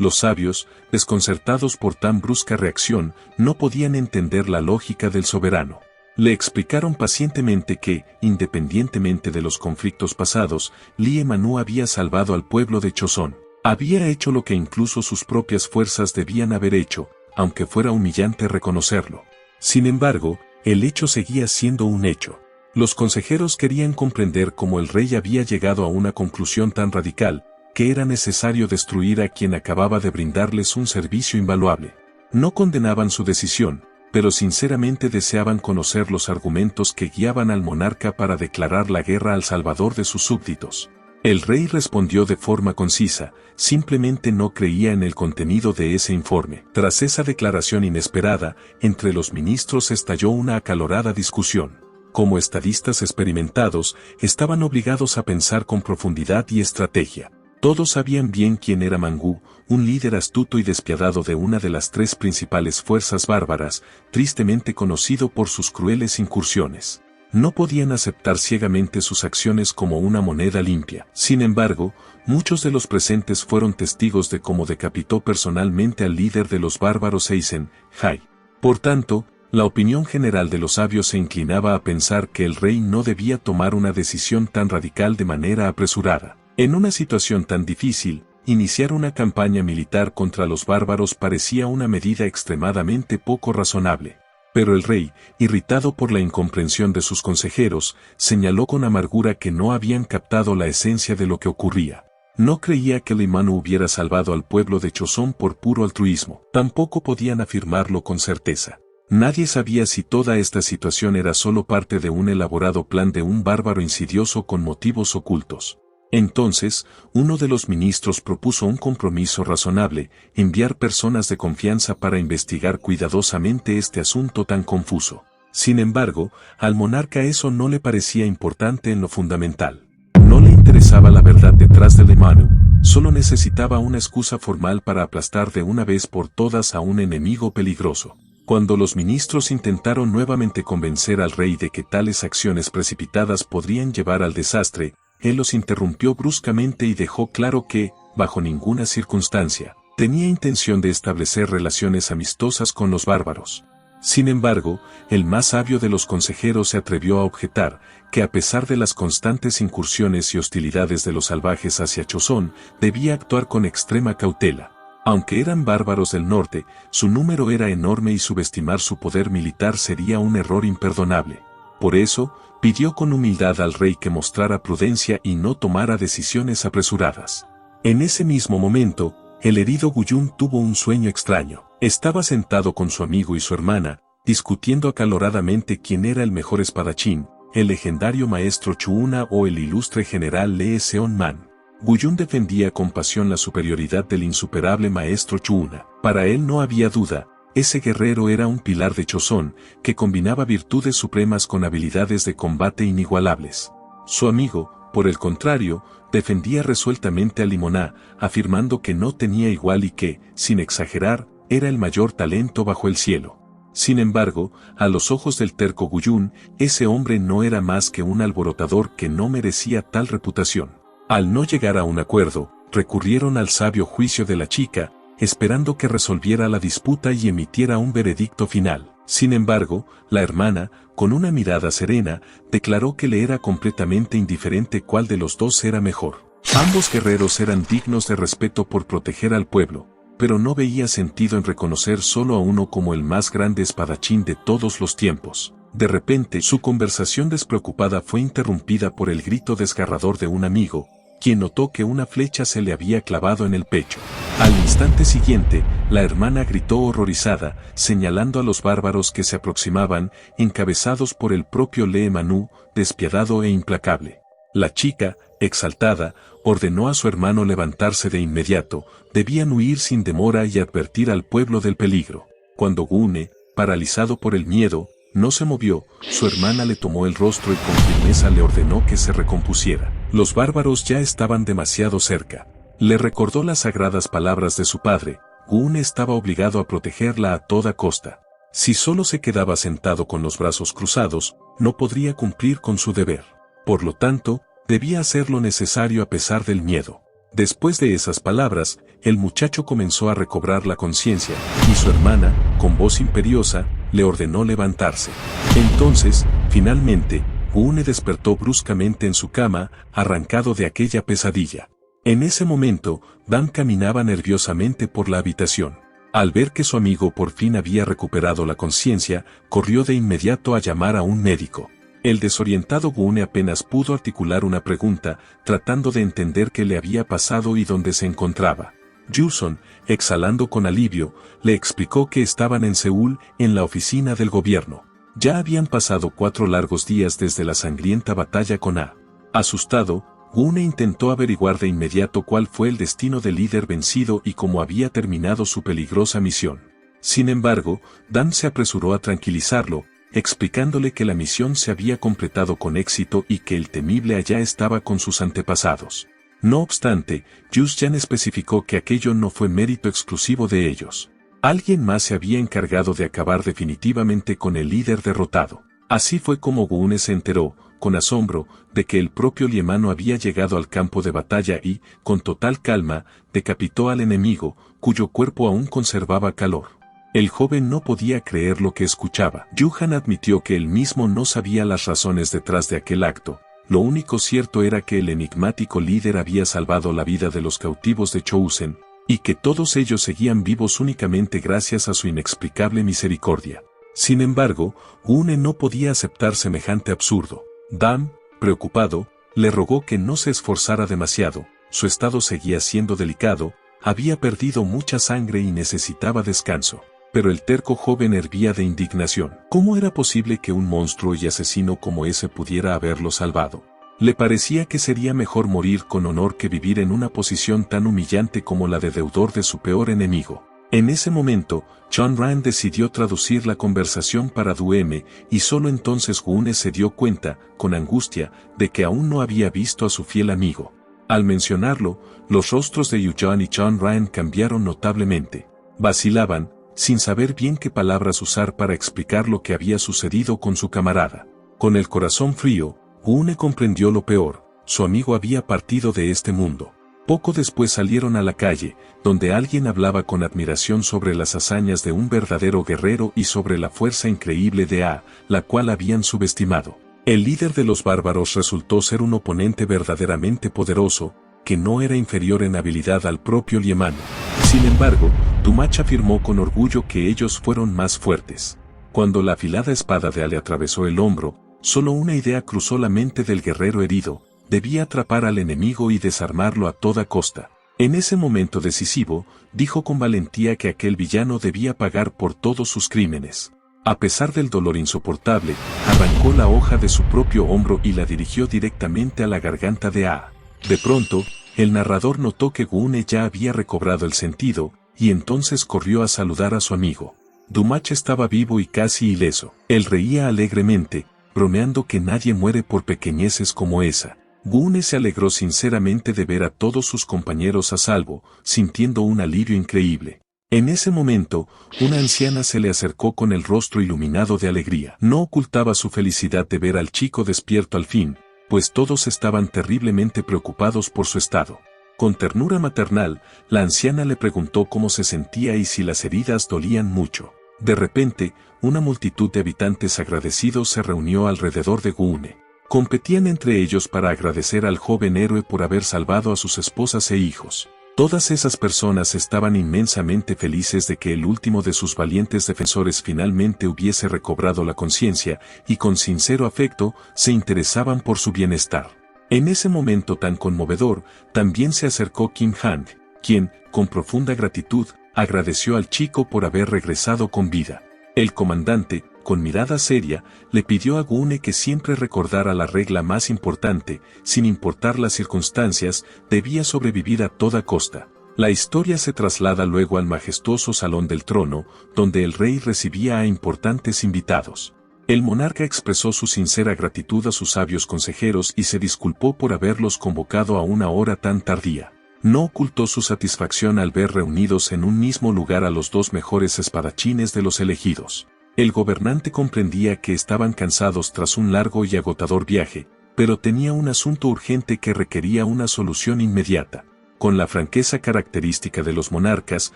Los sabios, desconcertados por tan brusca reacción, no podían entender la lógica del soberano. Le explicaron pacientemente que, independientemente de los conflictos pasados, Lie Manu había salvado al pueblo de Choson. Había hecho lo que incluso sus propias fuerzas debían haber hecho, aunque fuera humillante reconocerlo. Sin embargo, el hecho seguía siendo un hecho. Los consejeros querían comprender cómo el rey había llegado a una conclusión tan radical, que era necesario destruir a quien acababa de brindarles un servicio invaluable. No condenaban su decisión, pero sinceramente deseaban conocer los argumentos que guiaban al monarca para declarar la guerra al salvador de sus súbditos. El rey respondió de forma concisa, simplemente no creía en el contenido de ese informe. Tras esa declaración inesperada, entre los ministros estalló una acalorada discusión. Como estadistas experimentados, estaban obligados a pensar con profundidad y estrategia. Todos sabían bien quién era Mangú, un líder astuto y despiadado de una de las tres principales fuerzas bárbaras, tristemente conocido por sus crueles incursiones. No podían aceptar ciegamente sus acciones como una moneda limpia. Sin embargo, muchos de los presentes fueron testigos de cómo decapitó personalmente al líder de los bárbaros Eisen, Hai. Por tanto, la opinión general de los sabios se inclinaba a pensar que el rey no debía tomar una decisión tan radical de manera apresurada. En una situación tan difícil, iniciar una campaña militar contra los bárbaros parecía una medida extremadamente poco razonable. Pero el rey, irritado por la incomprensión de sus consejeros, señaló con amargura que no habían captado la esencia de lo que ocurría. No creía que Lie Manu hubiera salvado al pueblo de Choson por puro altruismo. Tampoco podían afirmarlo con certeza. Nadie sabía si toda esta situación era solo parte de un elaborado plan de un bárbaro insidioso con motivos ocultos. Entonces, uno de los ministros propuso un compromiso razonable, enviar personas de confianza para investigar cuidadosamente este asunto tan confuso. Sin embargo, al monarca eso no le parecía importante en lo fundamental. No le interesaba la verdad detrás de Lie Manu, solo necesitaba una excusa formal para aplastar de una vez por todas a un enemigo peligroso. Cuando los ministros intentaron nuevamente convencer al rey de que tales acciones precipitadas podrían llevar al desastre, él los interrumpió bruscamente y dejó claro que, bajo ninguna circunstancia, tenía intención de establecer relaciones amistosas con los bárbaros. Sin embargo, el más sabio de los consejeros se atrevió a objetar que a pesar de las constantes incursiones y hostilidades de los salvajes hacia Choson, debía actuar con extrema cautela. Aunque eran bárbaros del norte, su número era enorme y subestimar su poder militar sería un error imperdonable. Por eso, pidió con humildad al rey que mostrara prudencia y no tomara decisiones apresuradas. En ese mismo momento, el herido Guyun tuvo un sueño extraño. Estaba sentado con su amigo y su hermana, discutiendo acaloradamente quién era el mejor espadachín, el legendario maestro Chuuna o el ilustre general Lee Seon-man. Guyun defendía con pasión la superioridad del insuperable maestro Chuuna. Para él no había duda. Ese guerrero era un pilar de Choson, que combinaba virtudes supremas con habilidades de combate inigualables. Su amigo, por el contrario, defendía resueltamente a Lie Manu, afirmando que no tenía igual y que, sin exagerar, era el mayor talento bajo el cielo. Sin embargo, a los ojos del terco Guyun, ese hombre no era más que un alborotador que no merecía tal reputación. Al no llegar a un acuerdo, recurrieron al sabio juicio de la chica, esperando que resolviera la disputa y emitiera un veredicto final. Sin embargo, la hermana, con una mirada serena, declaró que le era completamente indiferente cuál de los dos era mejor. Ambos guerreros eran dignos de respeto por proteger al pueblo, pero no veía sentido en reconocer solo a uno como el más grande espadachín de todos los tiempos. De repente, su conversación despreocupada fue interrumpida por el grito desgarrador de un amigo, quien notó que una flecha se le había clavado en el pecho. Al instante siguiente, la hermana gritó horrorizada, señalando a los bárbaros que se aproximaban, encabezados por el propio Lie Manu, despiadado e implacable. La chica, exaltada, ordenó a su hermano levantarse de inmediato, debían huir sin demora y advertir al pueblo del peligro. Cuando Gune, paralizado por el miedo, no se movió, su hermana le tomó el rostro y con firmeza le ordenó que se recompusiera. Los bárbaros ya estaban demasiado cerca. Le recordó las sagradas palabras de su padre, Gune estaba obligado a protegerla a toda costa. Si solo se quedaba sentado con los brazos cruzados, no podría cumplir con su deber. Por lo tanto, debía hacer lo necesario a pesar del miedo. Después de esas palabras, el muchacho comenzó a recobrar la conciencia, y su hermana, con voz imperiosa, le ordenó levantarse. Entonces, finalmente, Gu-ne despertó bruscamente en su cama, arrancado de aquella pesadilla. En ese momento, Dan caminaba nerviosamente por la habitación. Al ver que su amigo por fin había recuperado la conciencia, corrió de inmediato a llamar a un médico. El desorientado Gu-ne apenas pudo articular una pregunta, tratando de entender qué le había pasado y dónde se encontraba. Yuson, exhalando con alivio, le explicó que estaban en Seúl, en la oficina del gobierno. Ya habían pasado 4 largos días desde la sangrienta batalla con A. Asustado, Gu-ne intentó averiguar de inmediato cuál fue el destino del líder vencido y cómo había terminado su peligrosa misión. Sin embargo, Dan se apresuró a tranquilizarlo, explicándole que la misión se había completado con éxito y que el temible allá estaba con sus antepasados. No obstante, Yusjan especificó que aquello no fue mérito exclusivo de ellos. Alguien más se había encargado de acabar definitivamente con el líder derrotado. Así fue como Gu-ne se enteró, con asombro, de que el propio Liemano había llegado al campo de batalla y, con total calma, decapitó al enemigo, cuyo cuerpo aún conservaba calor. El joven no podía creer lo que escuchaba. Yuhan admitió que él mismo no sabía las razones detrás de aquel acto. Lo único cierto era que el enigmático líder había salvado la vida de los cautivos de Chosen, y que todos ellos seguían vivos únicamente gracias a su inexplicable misericordia. Sin embargo, Gu-ne no podía aceptar semejante absurdo. Dan, preocupado, le rogó que no se esforzara demasiado, su estado seguía siendo delicado, había perdido mucha sangre y necesitaba descanso. Pero el terco joven hervía de indignación. ¿Cómo era posible que un monstruo y asesino como ese pudiera haberlo salvado? Le parecía que sería mejor morir con honor que vivir en una posición tan humillante como la de deudor de su peor enemigo. En ese momento, Chon Ran decidió traducir la conversación para Dueme, y solo entonces Gu-ne se dio cuenta, con angustia, de que aún no había visto a su fiel amigo. Al mencionarlo, los rostros de Yujan y Chon Ran cambiaron notablemente. Vacilaban, sin saber bien qué palabras usar para explicar lo que había sucedido con su camarada. Con el corazón frío, Gu-ne comprendió lo peor, su amigo había partido de este mundo. Poco después salieron a la calle, donde alguien hablaba con admiración sobre las hazañas de un verdadero guerrero y sobre la fuerza increíble de A, la cual habían subestimado. El líder de los bárbaros resultó ser un oponente verdaderamente poderoso, que no era inferior en habilidad al propio Liemano. Sin embargo, Dumach afirmó con orgullo que ellos fueron más fuertes. Cuando la afilada espada de A le atravesó el hombro, solo una idea cruzó la mente del guerrero herido: debía atrapar al enemigo y desarmarlo a toda costa. En ese momento decisivo, dijo con valentía que aquel villano debía pagar por todos sus crímenes. A pesar del dolor insoportable, arrancó la hoja de su propio hombro y la dirigió directamente a la garganta de A. De pronto, el narrador notó que Gu-ne ya había recobrado el sentido, y entonces corrió a saludar a su amigo. Dumach estaba vivo y casi ileso. Él reía alegremente, bromeando que nadie muere por pequeñeces como esa. Gu-ne se alegró sinceramente de ver a todos sus compañeros a salvo, sintiendo un alivio increíble. En ese momento, una anciana se le acercó con el rostro iluminado de alegría. No ocultaba su felicidad de ver al chico despierto al fin, pues todos estaban terriblemente preocupados por su estado. Con ternura maternal, la anciana le preguntó cómo se sentía y si las heridas dolían mucho. De repente, una multitud de habitantes agradecidos se reunió alrededor de Gu-ne. Competían entre ellos para agradecer al joven héroe por haber salvado a sus esposas e hijos. Todas esas personas estaban inmensamente felices de que el último de sus valientes defensores finalmente hubiese recobrado la conciencia, y con sincero afecto se interesaban por su bienestar. En ese momento tan conmovedor, también se acercó Kim Han, quien, con profunda gratitud, agradeció al chico por haber regresado con vida. El comandante, con mirada seria, le pidió a Gu-ne que siempre recordara la regla más importante: sin importar las circunstancias, debía sobrevivir a toda costa. La historia se traslada luego al majestuoso salón del trono, donde el rey recibía a importantes invitados. El monarca expresó su sincera gratitud a sus sabios consejeros y se disculpó por haberlos convocado a una hora tan tardía. No ocultó su satisfacción al ver reunidos en un mismo lugar a los 2 mejores espadachines de los elegidos. El gobernante comprendía que estaban cansados tras un largo y agotador viaje, pero tenía un asunto urgente que requería una solución inmediata. con la franqueza característica de los monarcas,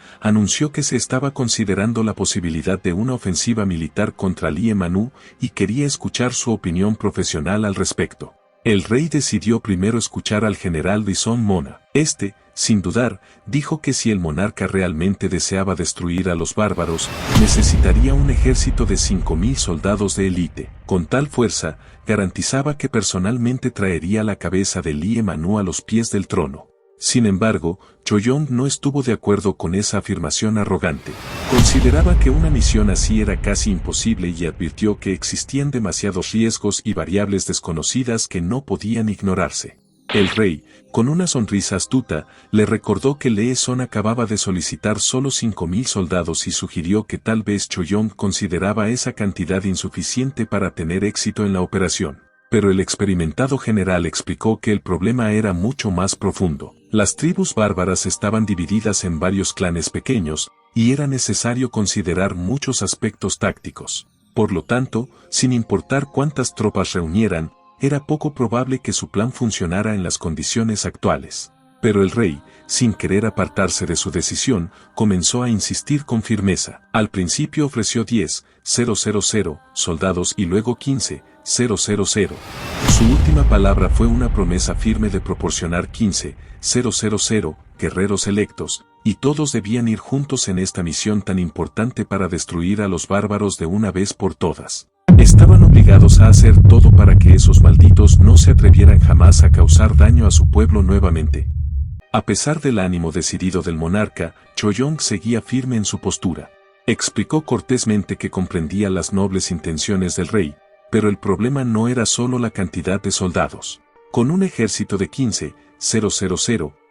anunció que se estaba considerando la posibilidad de una ofensiva militar contra Lie Manu y quería escuchar su opinión profesional al respecto. El rey decidió primero escuchar al general Bison Mona. Este, sin dudar, dijo que si el monarca realmente deseaba destruir a los bárbaros, necesitaría un ejército de 5.000 soldados de élite. Con tal fuerza, garantizaba que personalmente traería la cabeza de Lie Manu a los pies del trono. Sin embargo, Choyong no estuvo de acuerdo con esa afirmación arrogante. Consideraba que una misión así era casi imposible y advirtió que existían demasiados riesgos y variables desconocidas que no podían ignorarse. El rey, con una sonrisa astuta, le recordó que Lee Son acababa de solicitar solo 5.000 soldados y sugirió que tal vez Choyong consideraba esa cantidad insuficiente para tener éxito en la operación. Pero el experimentado general explicó que el problema era mucho más profundo. Las tribus bárbaras estaban divididas en varios clanes pequeños, y era necesario considerar muchos aspectos tácticos. Por lo tanto, sin importar cuántas tropas reunieran, era poco probable que su plan funcionara en las condiciones actuales. Pero el rey, sin querer apartarse de su decisión, comenzó a insistir con firmeza. Al principio ofreció 10,000 soldados y luego 15,000. Su última palabra fue una promesa firme de proporcionar 15,000 guerreros electos, y todos debían ir juntos en esta misión tan importante para destruir a los bárbaros de una vez por todas. Estaban obligados a hacer todo para que esos malditos no se atrevieran jamás a causar daño a su pueblo nuevamente. A pesar del ánimo decidido del monarca, Choyong seguía firme en su postura. Explicó cortésmente que comprendía las nobles intenciones del rey, pero el problema no era solo la cantidad de soldados. Con un ejército de 15,000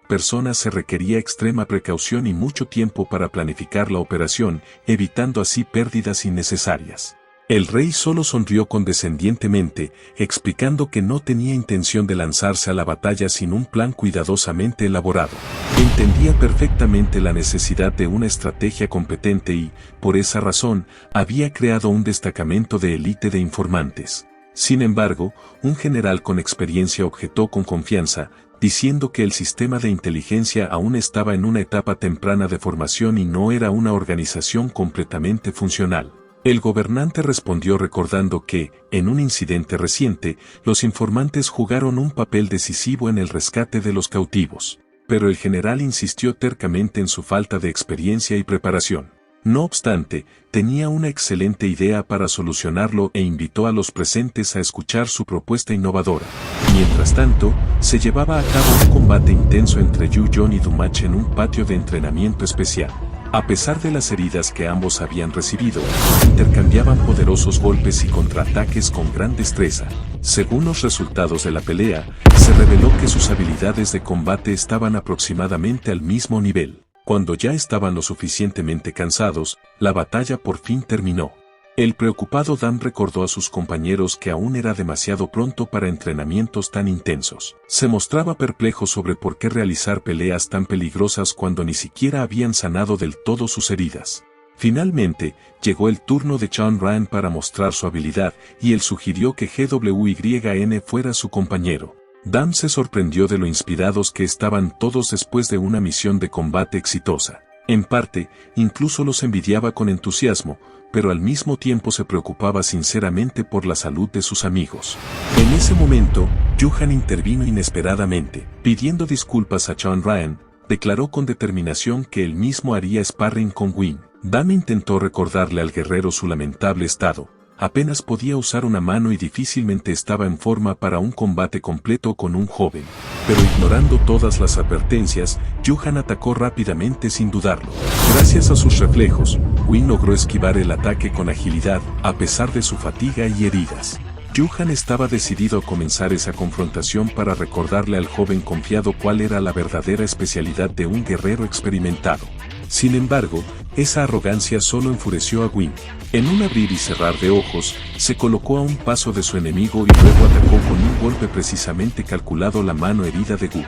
personas se requería extrema precaución y mucho tiempo para planificar la operación, evitando así pérdidas innecesarias. El rey solo sonrió condescendientemente, explicando que no tenía intención de lanzarse a la batalla sin un plan cuidadosamente elaborado. Entendía perfectamente la necesidad de una estrategia competente y, por esa razón, había creado un destacamento de élite de informantes. Sin embargo, un general con experiencia objetó con confianza, diciendo que el sistema de inteligencia aún estaba en una etapa temprana de formación y no era una organización completamente funcional. El gobernante respondió recordando que, en un incidente reciente, los informantes jugaron un papel decisivo en el rescate de los cautivos. Pero el general insistió tercamente en su falta de experiencia y preparación. No obstante, tenía una excelente idea para solucionarlo e invitó a los presentes a escuchar su propuesta innovadora. Mientras tanto, se llevaba a cabo un combate intenso entre Yu Yon y Dumach en un patio de entrenamiento especial. A pesar de las heridas que ambos habían recibido, intercambiaban poderosos golpes y contraataques con gran destreza. Según los resultados de la pelea, se reveló que sus habilidades de combate estaban aproximadamente al mismo nivel. Cuando ya estaban lo suficientemente cansados, la batalla por fin terminó. El preocupado Dan recordó a sus compañeros que aún era demasiado pronto para entrenamientos tan intensos. Se mostraba perplejo sobre por qué realizar peleas tan peligrosas cuando ni siquiera habían sanado del todo sus heridas. Finalmente, llegó el turno de Chan Ran para mostrar su habilidad, y él sugirió que GWYN fuera su compañero. Dan se sorprendió de lo inspirados que estaban todos después de una misión de combate exitosa. En parte, incluso los envidiaba con entusiasmo, pero al mismo tiempo se preocupaba sinceramente por la salud de sus amigos. En ese momento, Yuhan intervino inesperadamente. Pidiendo disculpas a Chan Ryan, declaró con determinación que él mismo haría sparring con Win. Dan intentó recordarle al guerrero su lamentable estado. Apenas podía usar una mano y difícilmente estaba en forma para un combate completo con un joven. Pero ignorando todas las advertencias, Yuhan atacó rápidamente sin dudarlo. Gracias a sus reflejos, Win logró esquivar el ataque con agilidad, a pesar de su fatiga y heridas. Yuhan estaba decidido a comenzar esa confrontación para recordarle al joven confiado cuál era la verdadera especialidad de un guerrero experimentado. Sin embargo, esa arrogancia solo enfureció a Win. En un abrir y cerrar de ojos, se colocó a un paso de su enemigo y luego atacó con un golpe precisamente calculado la mano herida de Gu.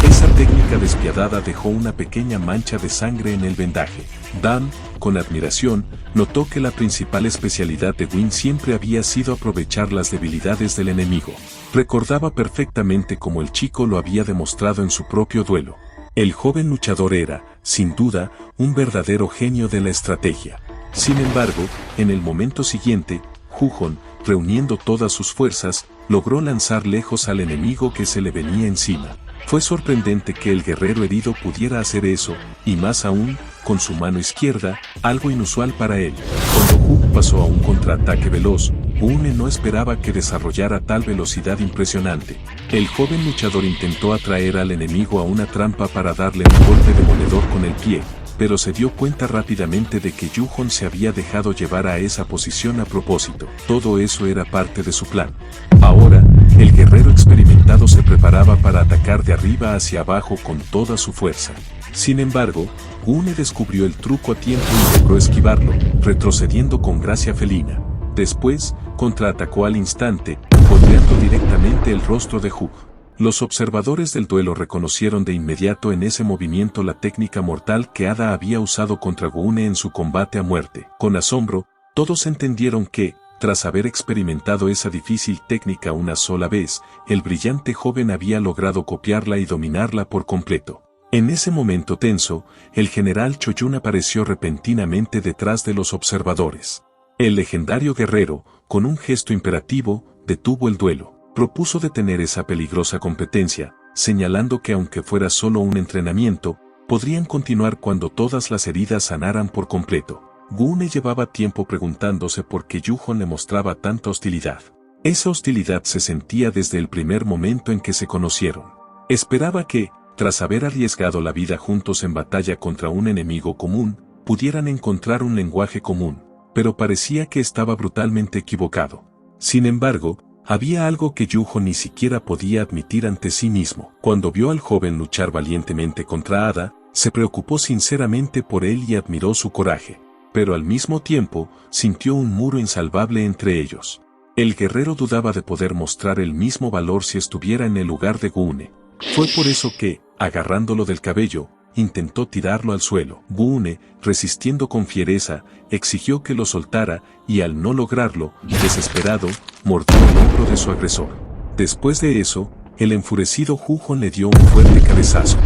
Esa técnica despiadada dejó una pequeña mancha de sangre en el vendaje. Dan, con admiración, notó que la principal especialidad de Win siempre había sido aprovechar las debilidades del enemigo. Recordaba perfectamente cómo el chico lo había demostrado en su propio duelo. El joven luchador era, sin duda, un verdadero genio de la estrategia. Sin embargo, en el momento siguiente, Hu-Jong, reuniendo todas sus fuerzas, logró lanzar lejos al enemigo que se le venía encima. Fue sorprendente que el guerrero herido pudiera hacer eso, y más aún, con su mano izquierda, algo inusual para él. Cuando Hu pasó a un contraataque veloz, Gu-ne no esperaba que desarrollara tal velocidad impresionante. El joven luchador intentó atraer al enemigo a una trampa para darle un golpe demoledor con el pie, pero se dio cuenta rápidamente de que Yu-Jong se había dejado llevar a esa posición a propósito. Todo eso era parte de su plan. Ahora, el guerrero experimentado se preparaba para atacar de arriba hacia abajo con toda su fuerza. Sin embargo, Gu-ne descubrió el truco a tiempo y logró esquivarlo, retrocediendo con gracia felina. Después, contraatacó al instante, golpeando directamente el rostro de Hu. Los observadores del duelo reconocieron de inmediato en ese movimiento la técnica mortal que Ada había usado contra Gu-ne en su combate a muerte. Con asombro, todos entendieron que, tras haber experimentado esa difícil técnica una sola vez, el brillante joven había logrado copiarla y dominarla por completo. En ese momento tenso, el general Choyun apareció repentinamente detrás de los observadores. El legendario guerrero, con un gesto imperativo, detuvo el duelo. Propuso detener esa peligrosa competencia, señalando que aunque fuera solo un entrenamiento, podrían continuar cuando todas las heridas sanaran por completo. Gu-ne llevaba tiempo preguntándose por qué Yu-Jong le mostraba tanta hostilidad. Esa hostilidad se sentía desde el primer momento en que se conocieron. Esperaba que, tras haber arriesgado la vida juntos en batalla contra un enemigo común, pudieran encontrar un lenguaje común, pero parecía que estaba brutalmente equivocado. Sin embargo, había algo que Yu-Jong ni siquiera podía admitir ante sí mismo. Cuando vio al joven luchar valientemente contra Ada, se preocupó sinceramente por él y admiró su coraje, pero al mismo tiempo, sintió un muro insalvable entre ellos. El guerrero dudaba de poder mostrar el mismo valor si estuviera en el lugar de Gu-ne. Fue por eso que, agarrándolo del cabello, intentó tirarlo al suelo. Gu-ne, resistiendo con fiereza, exigió que lo soltara y al no lograrlo, desesperado, mordió el hombro de su agresor. Después de eso, el enfurecido Hu-Jong le dio un fuerte cabezazo.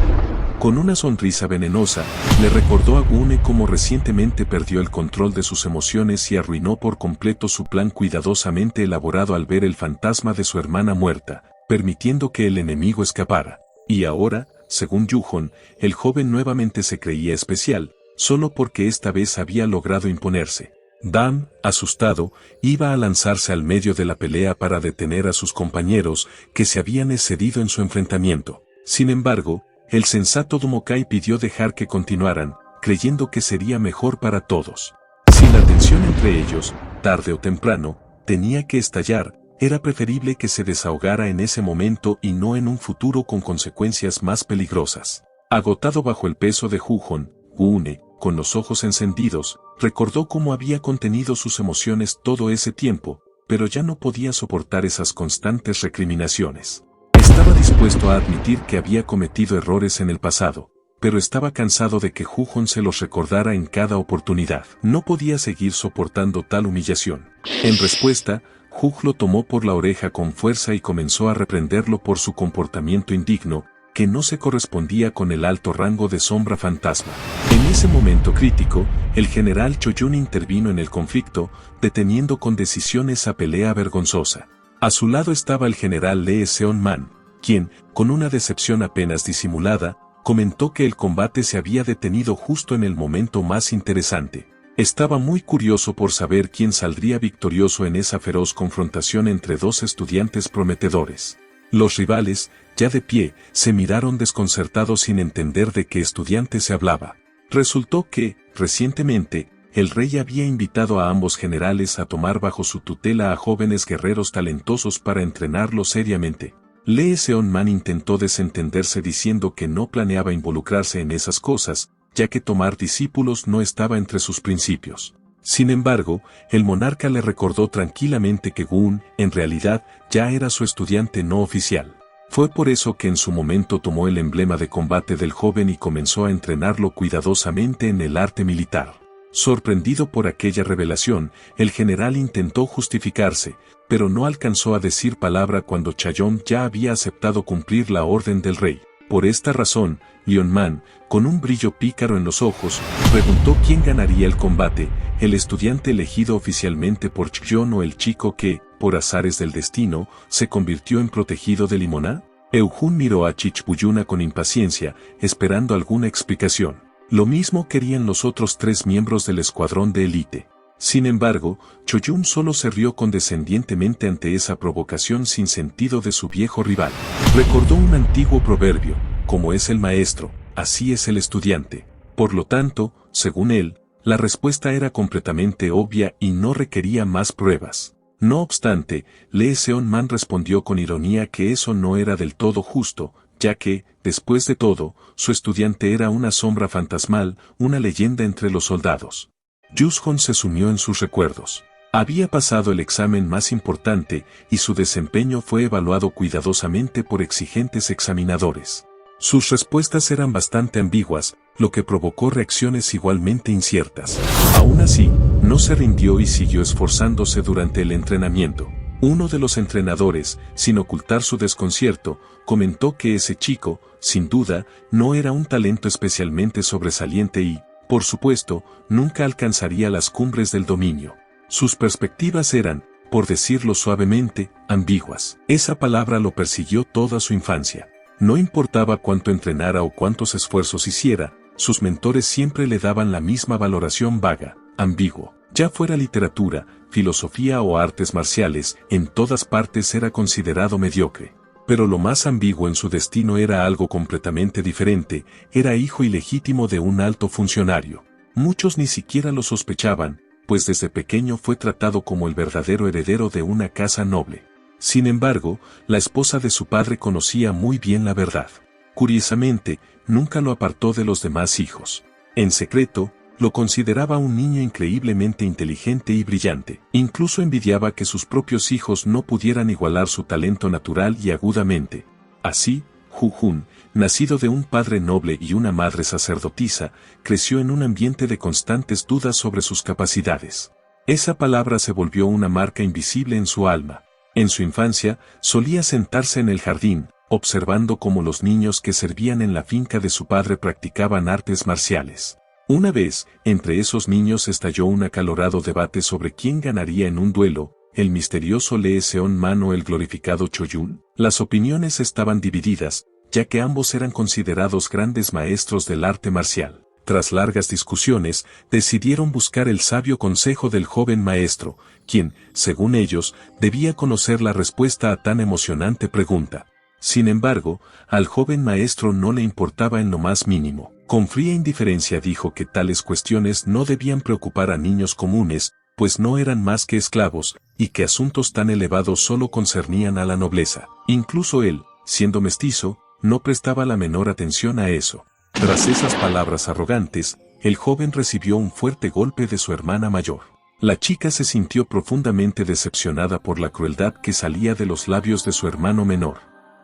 Con una sonrisa venenosa, le recordó a Gu-ne cómo recientemente perdió el control de sus emociones y arruinó por completo su plan cuidadosamente elaborado al ver el fantasma de su hermana muerta, permitiendo que el enemigo escapara. Y ahora, según Yu-Jong, el joven nuevamente se creía especial, solo porque esta vez había logrado imponerse. Dan, asustado, iba a lanzarse al medio de la pelea para detener a sus compañeros que se habían excedido en su enfrentamiento. Sin embargo, el sensato Domokai pidió dejar que continuaran, creyendo que sería mejor para todos. Si la tensión entre ellos, tarde o temprano, tenía que estallar, era preferible que se desahogara en ese momento y no en un futuro con consecuencias más peligrosas. Agotado bajo el peso de Hu-Jong, Gu-ne, con los ojos encendidos, recordó cómo había contenido sus emociones todo ese tiempo, pero ya no podía soportar esas constantes recriminaciones. Estaba dispuesto a admitir que había cometido errores en el pasado, pero estaba cansado de que Hu-Jong se los recordara en cada oportunidad. No podía seguir soportando tal humillación. En respuesta, Hu lo tomó por la oreja con fuerza y comenzó a reprenderlo por su comportamiento indigno, que no se correspondía con el alto rango de sombra fantasma. En ese momento crítico, el general Choyun intervino en el conflicto, deteniendo con decisión esa pelea vergonzosa. A su lado estaba el general Lee Seon-man, quien, con una decepción apenas disimulada, comentó que el combate se había detenido justo en el momento más interesante. Estaba muy curioso por saber quién saldría victorioso en esa feroz confrontación entre dos estudiantes prometedores. Los rivales, ya de pie, se miraron desconcertados sin entender de qué estudiante se hablaba. Resultó que, recientemente, el rey había invitado a ambos generales a tomar bajo su tutela a jóvenes guerreros talentosos para entrenarlos seriamente. Lee Seon-man intentó desentenderse diciendo que no planeaba involucrarse en esas cosas, ya que tomar discípulos no estaba entre sus principios. Sin embargo, el monarca le recordó tranquilamente que Gun, en realidad, ya era su estudiante no oficial. Fue por eso que en su momento tomó el emblema de combate del joven y comenzó a entrenarlo cuidadosamente en el arte militar. Sorprendido por aquella revelación, el general intentó justificarse, pero no alcanzó a decir palabra cuando Chayon ya había aceptado cumplir la orden del rey. Por esta razón, Lionman, con un brillo pícaro en los ojos, preguntó quién ganaría el combate, el estudiante elegido oficialmente por Chjon o el chico que, por azares del destino, se convirtió en protegido de Limona. Eujun miró a Chichbuyuna con impaciencia, esperando alguna explicación. Lo mismo querían los otros 3 miembros del escuadrón de élite. Sin embargo, Choyun solo se rió condescendientemente ante esa provocación sin sentido de su viejo rival. Recordó un antiguo proverbio: como es el maestro, así es el estudiante. Por lo tanto, según él, la respuesta era completamente obvia y no requería más pruebas. No obstante, Lee Seon-man respondió con ironía que eso no era del todo justo, ya que, después de todo, su estudiante era una sombra fantasmal, una leyenda entre los soldados. Yushon se sumió en sus recuerdos. Había pasado el examen más importante y su desempeño fue evaluado cuidadosamente por exigentes examinadores. Sus respuestas eran bastante ambiguas, lo que provocó reacciones igualmente inciertas. Aún así, no se rindió y siguió esforzándose durante el entrenamiento. Uno de los entrenadores, sin ocultar su desconcierto, comentó que ese chico, sin duda, no era un talento especialmente sobresaliente y, por supuesto, nunca alcanzaría las cumbres del dominio. Sus perspectivas eran, por decirlo suavemente, ambiguas. Esa palabra lo persiguió toda su infancia. No importaba cuánto entrenara o cuántos esfuerzos hiciera, sus mentores siempre le daban la misma valoración vaga, ambiguo. Ya fuera literatura, filosofía o artes marciales, en todas partes era considerado mediocre. Pero lo más ambiguo en su destino era algo completamente diferente: era hijo ilegítimo de un alto funcionario. Muchos ni siquiera lo sospechaban, pues desde pequeño fue tratado como el verdadero heredero de una casa noble. Sin embargo, la esposa de su padre conocía muy bien la verdad. Curiosamente, nunca lo apartó de los demás hijos. En secreto, lo consideraba un niño increíblemente inteligente y brillante. Incluso envidiaba que sus propios hijos no pudieran igualar su talento natural y agudamente. Así, Hu-jun, nacido de un padre noble y una madre sacerdotisa, creció en un ambiente de constantes dudas sobre sus capacidades. Esa palabra se volvió una marca invisible en su alma. En su infancia, solía sentarse en el jardín, observando cómo los niños que servían en la finca de su padre practicaban artes marciales. Una vez, entre esos niños estalló un acalorado debate sobre quién ganaría en un duelo, el misterioso Lee Seon-man o el glorificado Choyun. Las opiniones estaban divididas, ya que ambos eran considerados grandes maestros del arte marcial. Tras largas discusiones, decidieron buscar el sabio consejo del joven maestro, quien, según ellos, debía conocer la respuesta a tan emocionante pregunta. Sin embargo, al joven maestro no le importaba en lo más mínimo. Con fría indiferencia dijo que tales cuestiones no debían preocupar a niños comunes, pues no eran más que esclavos, y que asuntos tan elevados solo concernían a la nobleza. Incluso él, siendo mestizo, no prestaba la menor atención a eso. Tras esas palabras arrogantes, el joven recibió un fuerte golpe de su hermana mayor. La chica se sintió profundamente decepcionada por la crueldad que salía de los labios de su hermano menor.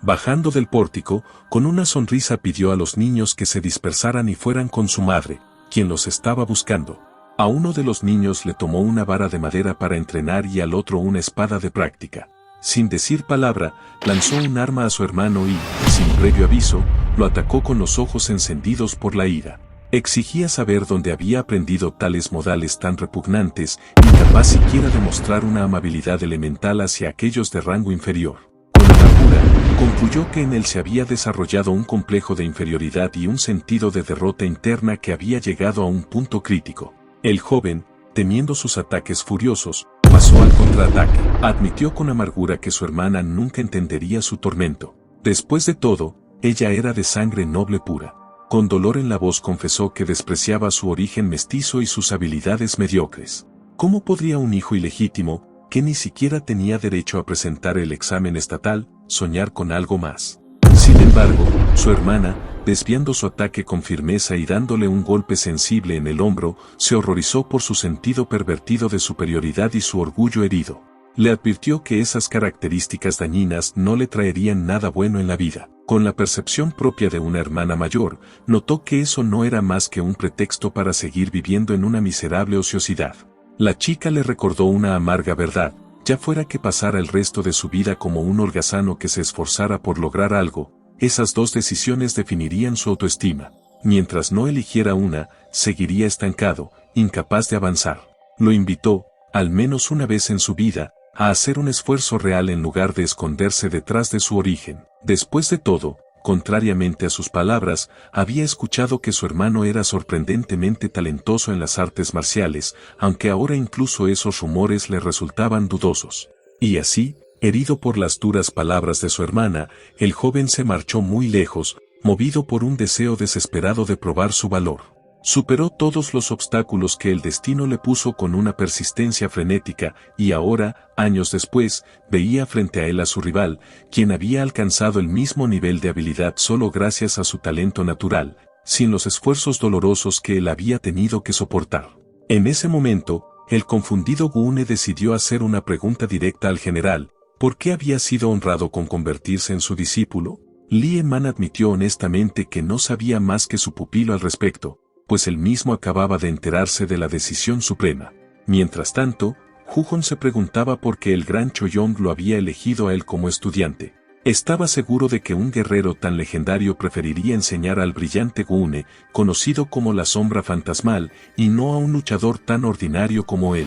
Bajando del pórtico, con una sonrisa pidió a los niños que se dispersaran y fueran con su madre, quien los estaba buscando. A uno de los niños le tomó una vara de madera para entrenar y al otro una espada de práctica. Sin decir palabra, lanzó un arma a su hermano y, sin previo aviso, lo atacó con los ojos encendidos por la ira. Exigía saber dónde había aprendido tales modales tan repugnantes, incapaz siquiera de mostrar una amabilidad elemental hacia aquellos de rango inferior. Con amargura, concluyó que en él se había desarrollado un complejo de inferioridad y un sentido de derrota interna que había llegado a un punto crítico. El joven, temiendo sus ataques furiosos, pasó al contraataque. Admitió con amargura que su hermana nunca entendería su tormento. Después de todo, ella era de sangre noble pura. Con dolor en la voz confesó que despreciaba su origen mestizo y sus habilidades mediocres. ¿Cómo podría un hijo ilegítimo, que ni siquiera tenía derecho a presentar el examen estatal, soñar con algo más? Sin embargo, su hermana, desviando su ataque con firmeza y dándole un golpe sensible en el hombro, se horrorizó por su sentido pervertido de superioridad y su orgullo herido. Le advirtió que esas características dañinas no le traerían nada bueno en la vida. Con la percepción propia de una hermana mayor, notó que eso no era más que un pretexto para seguir viviendo en una miserable ociosidad. La chica le recordó una amarga verdad: ya fuera que pasara el resto de su vida como un holgazano que se esforzara por lograr algo, esas dos decisiones definirían su autoestima. Mientras no eligiera una, seguiría estancado, incapaz de avanzar. Lo invitó, al menos una vez en su vida, a hacer un esfuerzo real en lugar de esconderse detrás de su origen. Después de todo, contrariamente a sus palabras, había escuchado que su hermano era sorprendentemente talentoso en las artes marciales, aunque ahora incluso esos rumores le resultaban dudosos. Y así, herido por las duras palabras de su hermana, el joven se marchó muy lejos, movido por un deseo desesperado de probar su valor. Superó todos los obstáculos que el destino le puso con una persistencia frenética, y ahora, años después, veía frente a él a su rival, quien había alcanzado el mismo nivel de habilidad solo gracias a su talento natural, sin los esfuerzos dolorosos que él había tenido que soportar. En ese momento, el confundido Gu-ne decidió hacer una pregunta directa al general: ¿por qué había sido honrado con convertirse en su discípulo? Lie Man admitió honestamente que no sabía más que su pupilo al respecto, pues él mismo acababa de enterarse de la decisión suprema. Mientras tanto, Hu-jon se preguntaba por qué el gran Choyong lo había elegido a él como estudiante. Estaba seguro de que un guerrero tan legendario preferiría enseñar al brillante Gu-ne, conocido como la sombra fantasmal, y no a un luchador tan ordinario como él.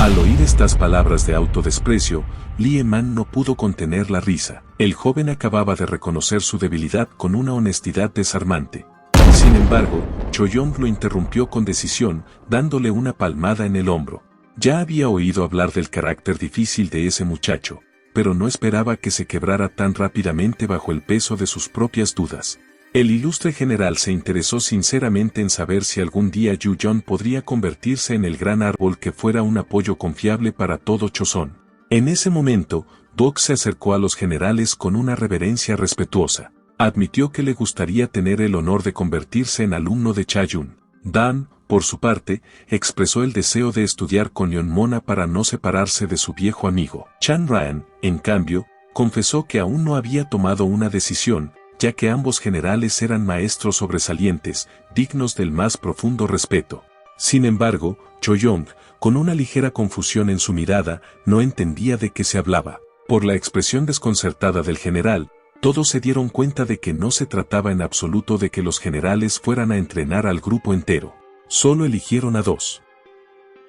Al oír estas palabras de autodesprecio, Lie Man no pudo contener la risa. El joven acababa de reconocer su debilidad con una honestidad desarmante. Sin embargo, Choyong lo interrumpió con decisión, dándole una palmada en el hombro. Ya había oído hablar del carácter difícil de ese muchacho, pero no esperaba que se quebrara tan rápidamente bajo el peso de sus propias dudas. El ilustre general se interesó sinceramente en saber si algún día Yu-jon podría convertirse en el gran árbol que fuera un apoyo confiable para todo Choson. En ese momento, Dok se acercó a los generales con una reverencia respetuosa. Admitió que le gustaría tener el honor de convertirse en alumno de Cha-yun. Dan, por su parte, expresó el deseo de estudiar con Yeon-mona para no separarse de su viejo amigo. Chan-ran, en cambio, confesó que aún no había tomado una decisión, ya que ambos generales eran maestros sobresalientes, dignos del más profundo respeto. Sin embargo, Choyong, con una ligera confusión en su mirada, no entendía de qué se hablaba. Por la expresión desconcertada del general, todos se dieron cuenta de que no se trataba en absoluto de que los generales fueran a entrenar al grupo entero. Solo eligieron a dos.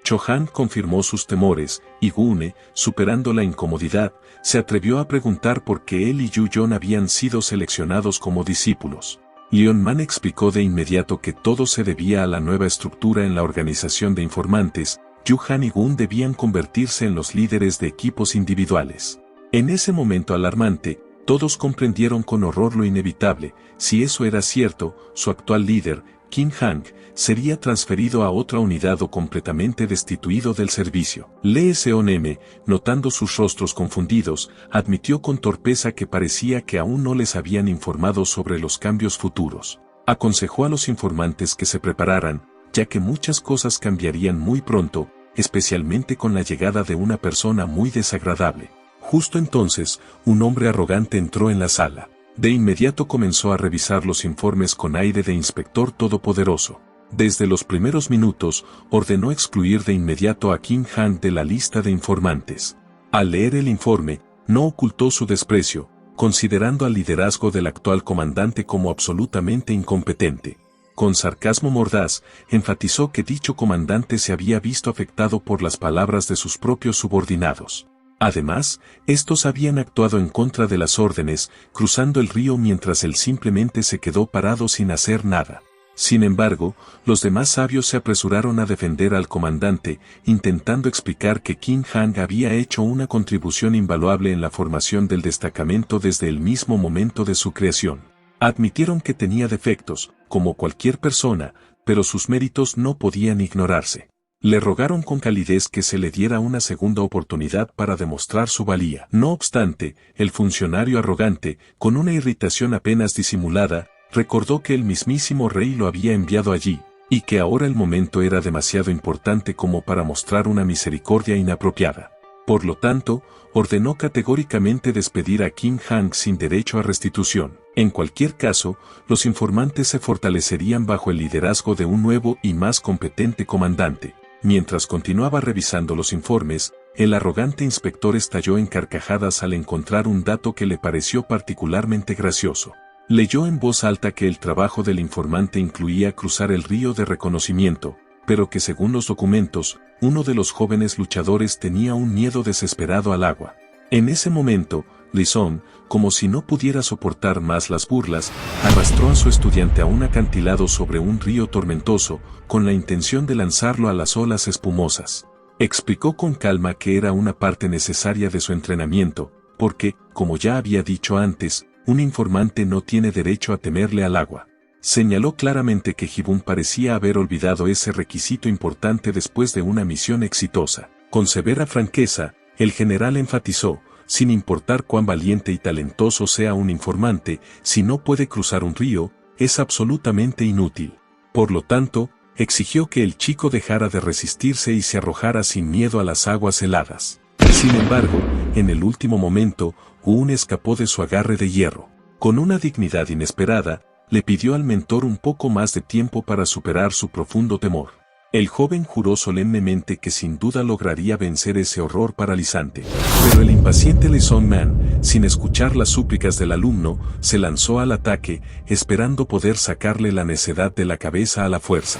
Cho-han confirmó sus temores, y Gu-ne, superando la incomodidad, se atrevió a preguntar por qué él y Yu-jon habían sido seleccionados como discípulos. Yeon-man explicó de inmediato que todo se debía a la nueva estructura en la organización de informantes. Yu-han y Gun debían convertirse en los líderes de equipos individuales. En ese momento alarmante, todos comprendieron con horror lo inevitable. Si eso era cierto, su actual líder, Kim Hang, sería transferido a otra unidad o completamente destituido del servicio. Lee Seon-m, notando sus rostros confundidos, admitió con torpeza que parecía que aún no les habían informado sobre los cambios futuros. Aconsejó a los informantes que se prepararan, ya que muchas cosas cambiarían muy pronto, especialmente con la llegada de una persona muy desagradable. Justo entonces, un hombre arrogante entró en la sala. De inmediato comenzó a revisar los informes con aire de inspector todopoderoso. Desde los primeros minutos, ordenó excluir de inmediato a Kim Han de la lista de informantes. Al leer el informe, no ocultó su desprecio, considerando al liderazgo del actual comandante como absolutamente incompetente. Con sarcasmo mordaz, enfatizó que dicho comandante se había visto afectado por las palabras de sus propios subordinados. Además, estos habían actuado en contra de las órdenes, cruzando el río mientras él simplemente se quedó parado sin hacer nada. Sin embargo, los demás sabios se apresuraron a defender al comandante, intentando explicar que Kim Han había hecho una contribución invaluable en la formación del destacamento desde el mismo momento de su creación. Admitieron que tenía defectos, como cualquier persona, pero sus méritos no podían ignorarse. Le rogaron con calidez que se le diera una segunda oportunidad para demostrar su valía. No obstante, el funcionario arrogante, con una irritación apenas disimulada, recordó que el mismísimo rey lo había enviado allí, y que ahora el momento era demasiado importante como para mostrar una misericordia inapropiada. Por lo tanto, ordenó categóricamente despedir a Kim Han sin derecho a restitución. En cualquier caso, los informantes se fortalecerían bajo el liderazgo de un nuevo y más competente comandante. Mientras continuaba revisando los informes, el arrogante inspector estalló en carcajadas al encontrar un dato que le pareció particularmente gracioso. Leyó en voz alta que el trabajo del informante incluía cruzar el río de reconocimiento, pero que según los documentos, uno de los jóvenes luchadores tenía un miedo desesperado al agua. En ese momento, Lison, como si no pudiera soportar más las burlas, arrastró a su estudiante a un acantilado sobre un río tormentoso, con la intención de lanzarlo a las olas espumosas. Explicó con calma que era una parte necesaria de su entrenamiento, porque, como ya había dicho antes, un informante no tiene derecho a temerle al agua. Señaló claramente que Gibun parecía haber olvidado ese requisito importante después de una misión exitosa. Con severa franqueza, el general enfatizó, sin importar cuán valiente y talentoso sea un informante, si no puede cruzar un río, es absolutamente inútil. Por lo tanto, exigió que el chico dejara de resistirse y se arrojara sin miedo a las aguas heladas. Sin embargo, en el último momento, Gun escapó de su agarre de hierro. Con una dignidad inesperada, le pidió al mentor un poco más de tiempo para superar su profundo temor. El joven juró solemnemente que sin duda lograría vencer ese horror paralizante. Pero el impaciente Lison Man, sin escuchar las súplicas del alumno, se lanzó al ataque, esperando poder sacarle la necedad de la cabeza a la fuerza.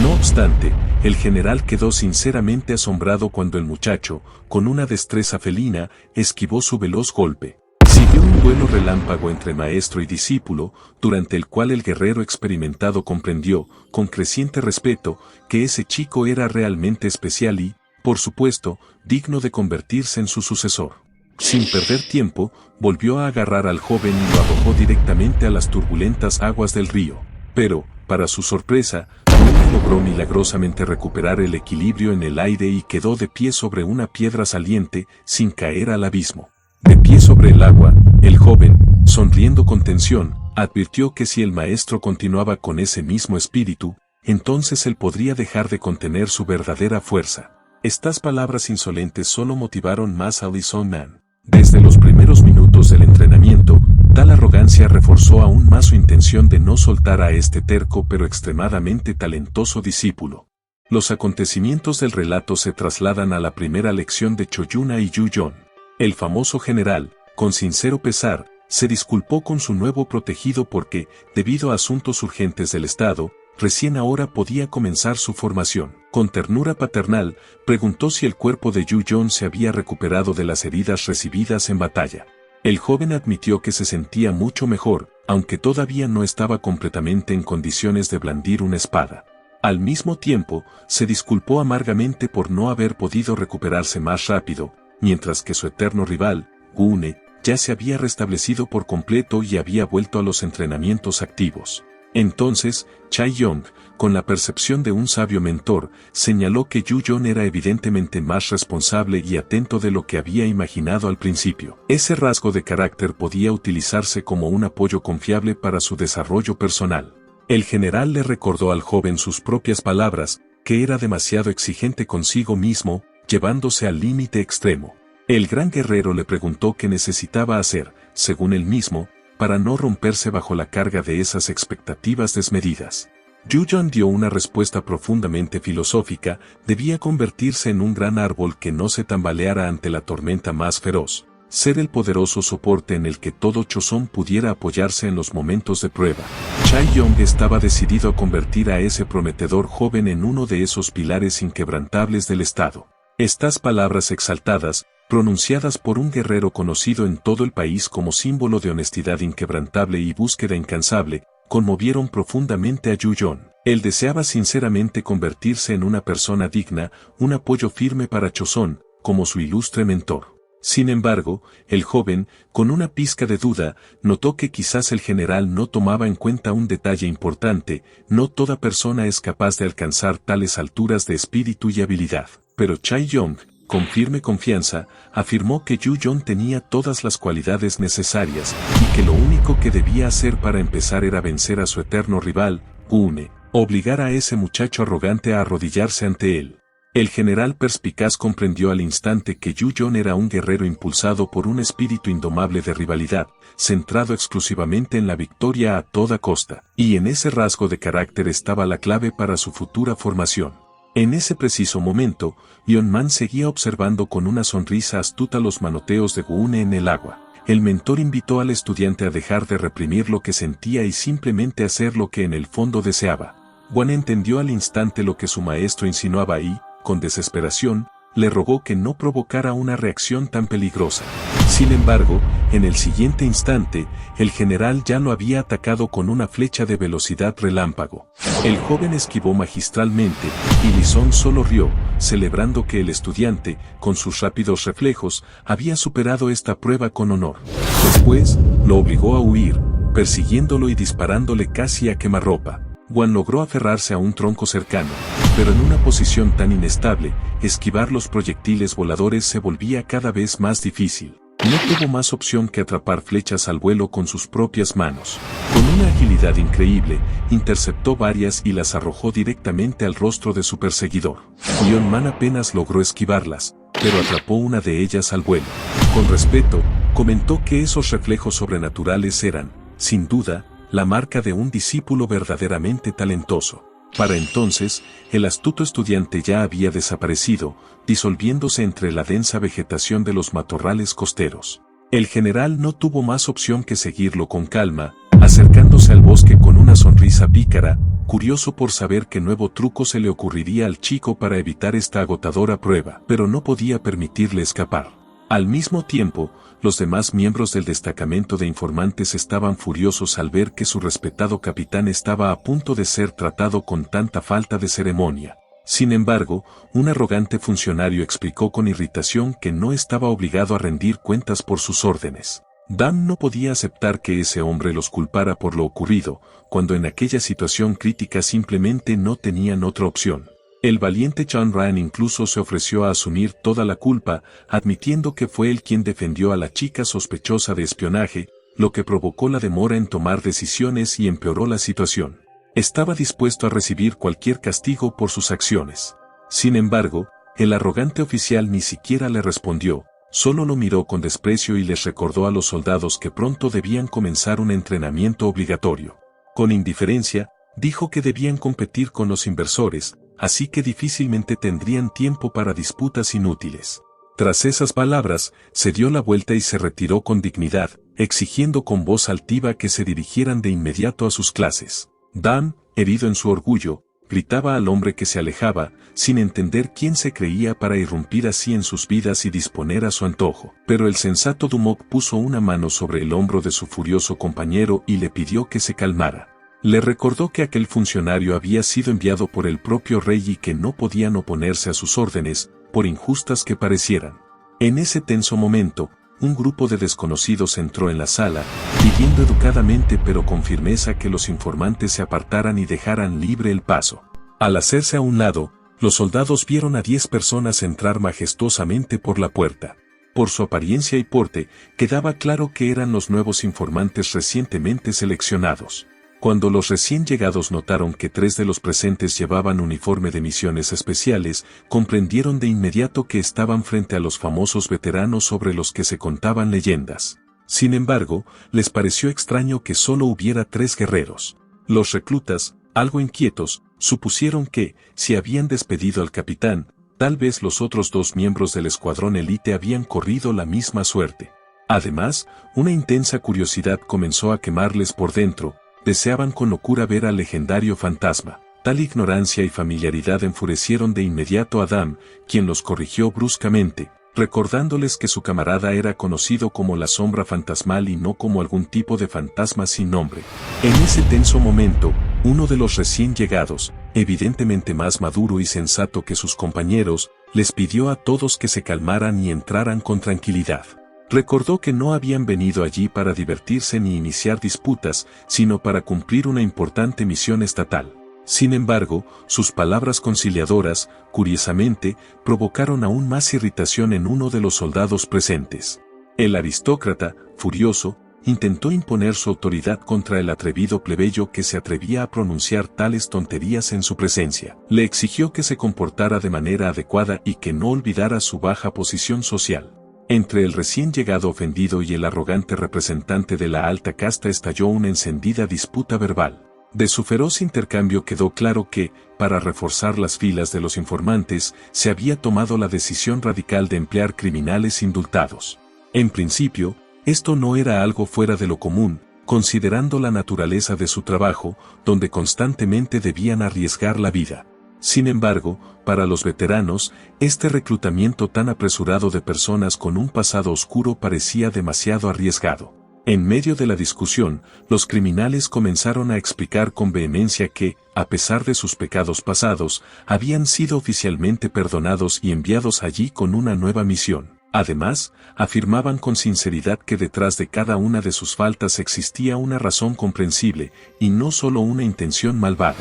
No obstante, el general quedó sinceramente asombrado cuando el muchacho, con una destreza felina, esquivó su veloz golpe. Siguió un duelo relámpago entre maestro y discípulo, durante el cual el guerrero experimentado comprendió, con creciente respeto, que ese chico era realmente especial y, por supuesto, digno de convertirse en su sucesor. Sin perder tiempo, volvió a agarrar al joven y lo arrojó directamente a las turbulentas aguas del río. Pero, para su sorpresa, Gun logró milagrosamente recuperar el equilibrio en el aire y quedó de pie sobre una piedra saliente, sin caer al abismo. De pie sobre el agua, el joven, sonriendo con tensión, advirtió que si el maestro continuaba con ese mismo espíritu, entonces él podría dejar de contener su verdadera fuerza. Estas palabras insolentes solo motivaron más a Lison Man. Desde los primeros minutos del entrenamiento, tal arrogancia reforzó aún más su intención de no soltar a este terco pero extremadamente talentoso discípulo. Los acontecimientos del relato se trasladan a la primera lección de Choyuna y Yu-Jon. El famoso general, con sincero pesar, se disculpó con su nuevo protegido porque, debido a asuntos urgentes del Estado, recién ahora podía comenzar su formación. Con ternura paternal, preguntó si el cuerpo de Yu-Jon se había recuperado de las heridas recibidas en batalla. El joven admitió que se sentía mucho mejor, aunque todavía no estaba completamente en condiciones de blandir una espada. Al mismo tiempo, se disculpó amargamente por no haber podido recuperarse más rápido, mientras que su eterno rival, Gun, ya se había restablecido por completo y había vuelto a los entrenamientos activos. Entonces, Chae-young, con la percepción de un sabio mentor, señaló que Yu-Jon era evidentemente más responsable y atento de lo que había imaginado al principio. Ese rasgo de carácter podía utilizarse como un apoyo confiable para su desarrollo personal. El general le recordó al joven sus propias palabras, que era demasiado exigente consigo mismo, llevándose al límite extremo. El gran guerrero le preguntó qué necesitaba hacer, según él mismo, para no romperse bajo la carga de esas expectativas desmedidas. Yu-Jon dio una respuesta profundamente filosófica: debía convertirse en un gran árbol que no se tambaleara ante la tormenta más feroz, ser el poderoso soporte en el que todo Choson pudiera apoyarse en los momentos de prueba. Chae-young estaba decidido a convertir a ese prometedor joven en uno de esos pilares inquebrantables del Estado. Estas palabras exaltadas, pronunciadas por un guerrero conocido en todo el país como símbolo de honestidad inquebrantable y búsqueda incansable, conmovieron profundamente a Yu-Jon. Él deseaba sinceramente convertirse en una persona digna, un apoyo firme para Choson, como su ilustre mentor. Sin embargo, el joven, con una pizca de duda, notó que quizás el general no tomaba en cuenta un detalle importante: no toda persona es capaz de alcanzar tales alturas de espíritu y habilidad. Pero Chae-young, con firme confianza, afirmó que Yu-Jon tenía todas las cualidades necesarias, y que lo único que debía hacer para empezar era vencer a su eterno rival, Gun, obligar a ese muchacho arrogante a arrodillarse ante él. El general perspicaz comprendió al instante que Yu-Jon era un guerrero impulsado por un espíritu indomable de rivalidad, centrado exclusivamente en la victoria a toda costa, y en ese rasgo de carácter estaba la clave para su futura formación. En ese preciso momento, Yeon-man seguía observando con una sonrisa astuta los manoteos de Gun en el agua. el mentor invitó al estudiante a dejar de reprimir lo que sentía y simplemente hacer lo que en el fondo deseaba. Juan entendió al instante lo que su maestro insinuaba y, con desesperación, le rogó que no provocara una reacción tan peligrosa. Sin embargo, en el siguiente instante, el general ya lo había atacado con una flecha de velocidad relámpago. El joven esquivó magistralmente, y Lisón solo rió, celebrando que el estudiante, con sus rápidos reflejos, había superado esta prueba con honor. Después, lo obligó a huir, persiguiéndolo y disparándole casi a quemarropa. Juan logró aferrarse a un tronco cercano, pero en una posición tan inestable, esquivar los proyectiles voladores se volvía cada vez más difícil. No tuvo más opción que atrapar flechas al vuelo con sus propias manos. Con una agilidad increíble, interceptó varias y las arrojó directamente al rostro de su perseguidor. Ion Man apenas logró esquivarlas, pero atrapó una de ellas al vuelo. Con respeto, comentó que esos reflejos sobrenaturales eran, sin duda, la marca de un discípulo verdaderamente talentoso. Para entonces, el astuto estudiante ya había desaparecido, disolviéndose entre la densa vegetación de los matorrales costeros. El general no tuvo más opción que seguirlo con calma, acercándose al bosque con una sonrisa pícara, curioso por saber qué nuevo truco se le ocurriría al chico para evitar esta agotadora prueba, pero no podía permitirle escapar. Al mismo tiempo, los demás miembros del destacamento de informantes estaban furiosos al ver que su respetado capitán estaba a punto de ser tratado con tanta falta de ceremonia. Sin embargo, un arrogante funcionario explicó con irritación que no estaba obligado a rendir cuentas por sus órdenes. Dan no podía aceptar que ese hombre los culpara por lo ocurrido, cuando en aquella situación crítica simplemente no tenían otra opción. El valiente Chan Ryan incluso se ofreció a asumir toda la culpa, admitiendo que fue él quien defendió a la chica sospechosa de espionaje, lo que provocó la demora en tomar decisiones y empeoró la situación. Estaba dispuesto a recibir cualquier castigo por sus acciones. Sin embargo, el arrogante oficial ni siquiera le respondió, solo lo miró con desprecio y les recordó a los soldados que pronto debían comenzar un entrenamiento obligatorio. Con indiferencia, dijo que debían competir con los inversores, así que difícilmente tendrían tiempo para disputas inútiles. Tras esas palabras, se dio la vuelta y se retiró con dignidad, exigiendo con voz altiva que se dirigieran de inmediato a sus clases. Dan, herido en su orgullo, gritaba al hombre que se alejaba, sin entender quién se creía para irrumpir así en sus vidas y disponer a su antojo. Pero el sensato Dumok puso una mano sobre el hombro de su furioso compañero y le pidió que se calmara. Le recordó que aquel funcionario había sido enviado por el propio rey y que no podían oponerse a sus órdenes, por injustas que parecieran. En ese tenso momento, un grupo de desconocidos entró en la sala, pidiendo educadamente pero con firmeza que los informantes se apartaran y dejaran libre el paso. Al hacerse a un lado, los soldados vieron a 10 personas entrar majestuosamente por la puerta. Por su apariencia y porte, quedaba claro que eran los nuevos informantes recientemente seleccionados. Cuando los recién llegados notaron que 3 de los presentes llevaban uniforme de misiones especiales, comprendieron de inmediato que estaban frente a los famosos veteranos sobre los que se contaban leyendas. Sin embargo, les pareció extraño que solo hubiera 3 guerreros. Los reclutas, algo inquietos, supusieron que, si habían despedido al capitán, tal vez los otros 2 miembros del escuadrón élite habían corrido la misma suerte. Además, una intensa curiosidad comenzó a quemarles por dentro. Deseaban con locura ver al legendario fantasma. Tal ignorancia y familiaridad enfurecieron de inmediato a Adam, quien los corrigió bruscamente, recordándoles que su camarada era conocido como la sombra fantasmal y no como algún tipo de fantasma sin nombre. En ese tenso momento, uno de los recién llegados, evidentemente más maduro y sensato que sus compañeros, les pidió a todos que se calmaran y entraran con tranquilidad. Recordó que no habían venido allí para divertirse ni iniciar disputas, sino para cumplir una importante misión estatal. Sin embargo, sus palabras conciliadoras, curiosamente, provocaron aún más irritación en uno de los soldados presentes. El aristócrata, furioso, intentó imponer su autoridad contra el atrevido plebeyo que se atrevía a pronunciar tales tonterías en su presencia. Le exigió que se comportara de manera adecuada y que no olvidara su baja posición social. Entre el recién llegado ofendido y el arrogante representante de la alta casta estalló una encendida disputa verbal. De su feroz intercambio quedó claro que, para reforzar las filas de los informantes, se había tomado la decisión radical de emplear criminales indultados. En principio, Esto no era algo fuera de lo común, considerando la naturaleza de su trabajo, donde constantemente debían arriesgar la vida. Sin embargo, para los veteranos, este reclutamiento tan apresurado de personas con un pasado oscuro parecía demasiado arriesgado. En medio de la discusión, los criminales comenzaron a explicar con vehemencia que, a pesar de sus pecados pasados, habían sido oficialmente perdonados y enviados allí con una nueva misión. Además, afirmaban con sinceridad que detrás de cada una de sus faltas existía una razón comprensible, y no solo una intención malvada.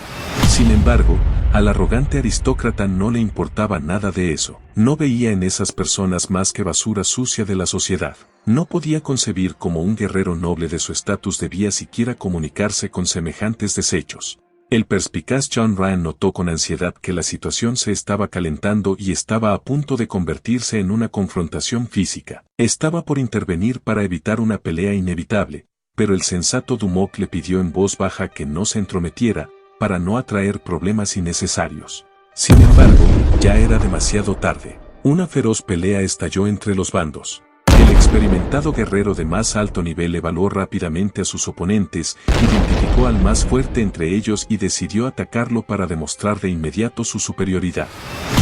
Sin embargo, al arrogante aristócrata no le importaba nada de eso. No veía en esas personas más que basura sucia de la sociedad. No podía concebir cómo un guerrero noble de su estatus debía siquiera comunicarse con semejantes desechos. El perspicaz John Ryan notó con ansiedad que la situación se estaba calentando y estaba a punto de convertirse en una confrontación física. Estaba por intervenir para evitar una pelea inevitable, pero el sensato Dumoc le pidió en voz baja que no se entrometiera, para no atraer problemas innecesarios. Sin embargo, ya era demasiado tarde. Una feroz pelea estalló entre los bandos. El experimentado guerrero de más alto nivel evaluó rápidamente a sus oponentes, identificó al más fuerte entre ellos y decidió atacarlo para demostrar de inmediato su superioridad.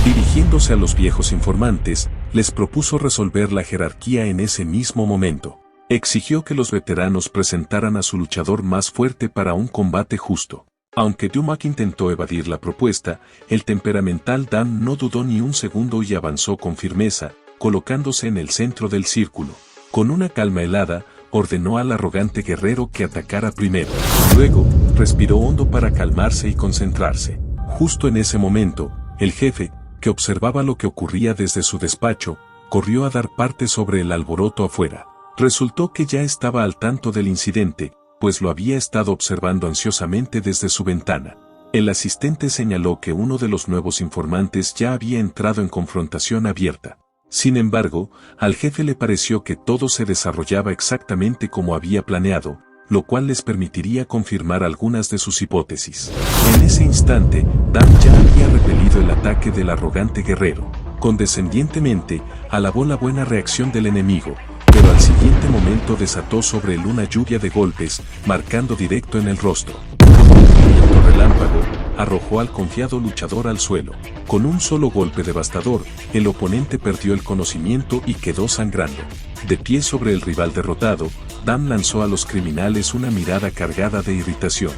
Dirigiéndose a los viejos informantes, les propuso resolver la jerarquía en ese mismo momento. Exigió que los veteranos presentaran a su luchador más fuerte para un combate justo. Aunque Dumoc intentó evadir la propuesta, el temperamental Dan no dudó ni un segundo y avanzó con firmeza, colocándose en el centro del círculo. Con una calma helada, ordenó al arrogante guerrero que atacara primero. Luego, respiró hondo para calmarse y concentrarse. Justo en ese momento, el jefe, que observaba lo que ocurría desde su despacho, corrió a dar parte sobre el alboroto afuera. Resultó que ya estaba al tanto del incidente, pues lo había estado observando ansiosamente desde su ventana. El asistente señaló que uno de los nuevos informantes ya había entrado en confrontación abierta. Sin embargo, al jefe le pareció que todo se desarrollaba exactamente como había planeado, lo cual les permitiría confirmar algunas de sus hipótesis. En ese instante, Dan ya había repelido el ataque del arrogante guerrero. Condescendientemente, alabó la buena reacción del enemigo, pero al siguiente momento desató sobre él una lluvia de golpes, marcando directo en el rostro. Con un movimiento relámpago, arrojó al confiado luchador al suelo. Con un solo golpe devastador, el oponente perdió el conocimiento y quedó sangrando. De pie sobre el rival derrotado, Dan lanzó a los criminales una mirada cargada de irritación.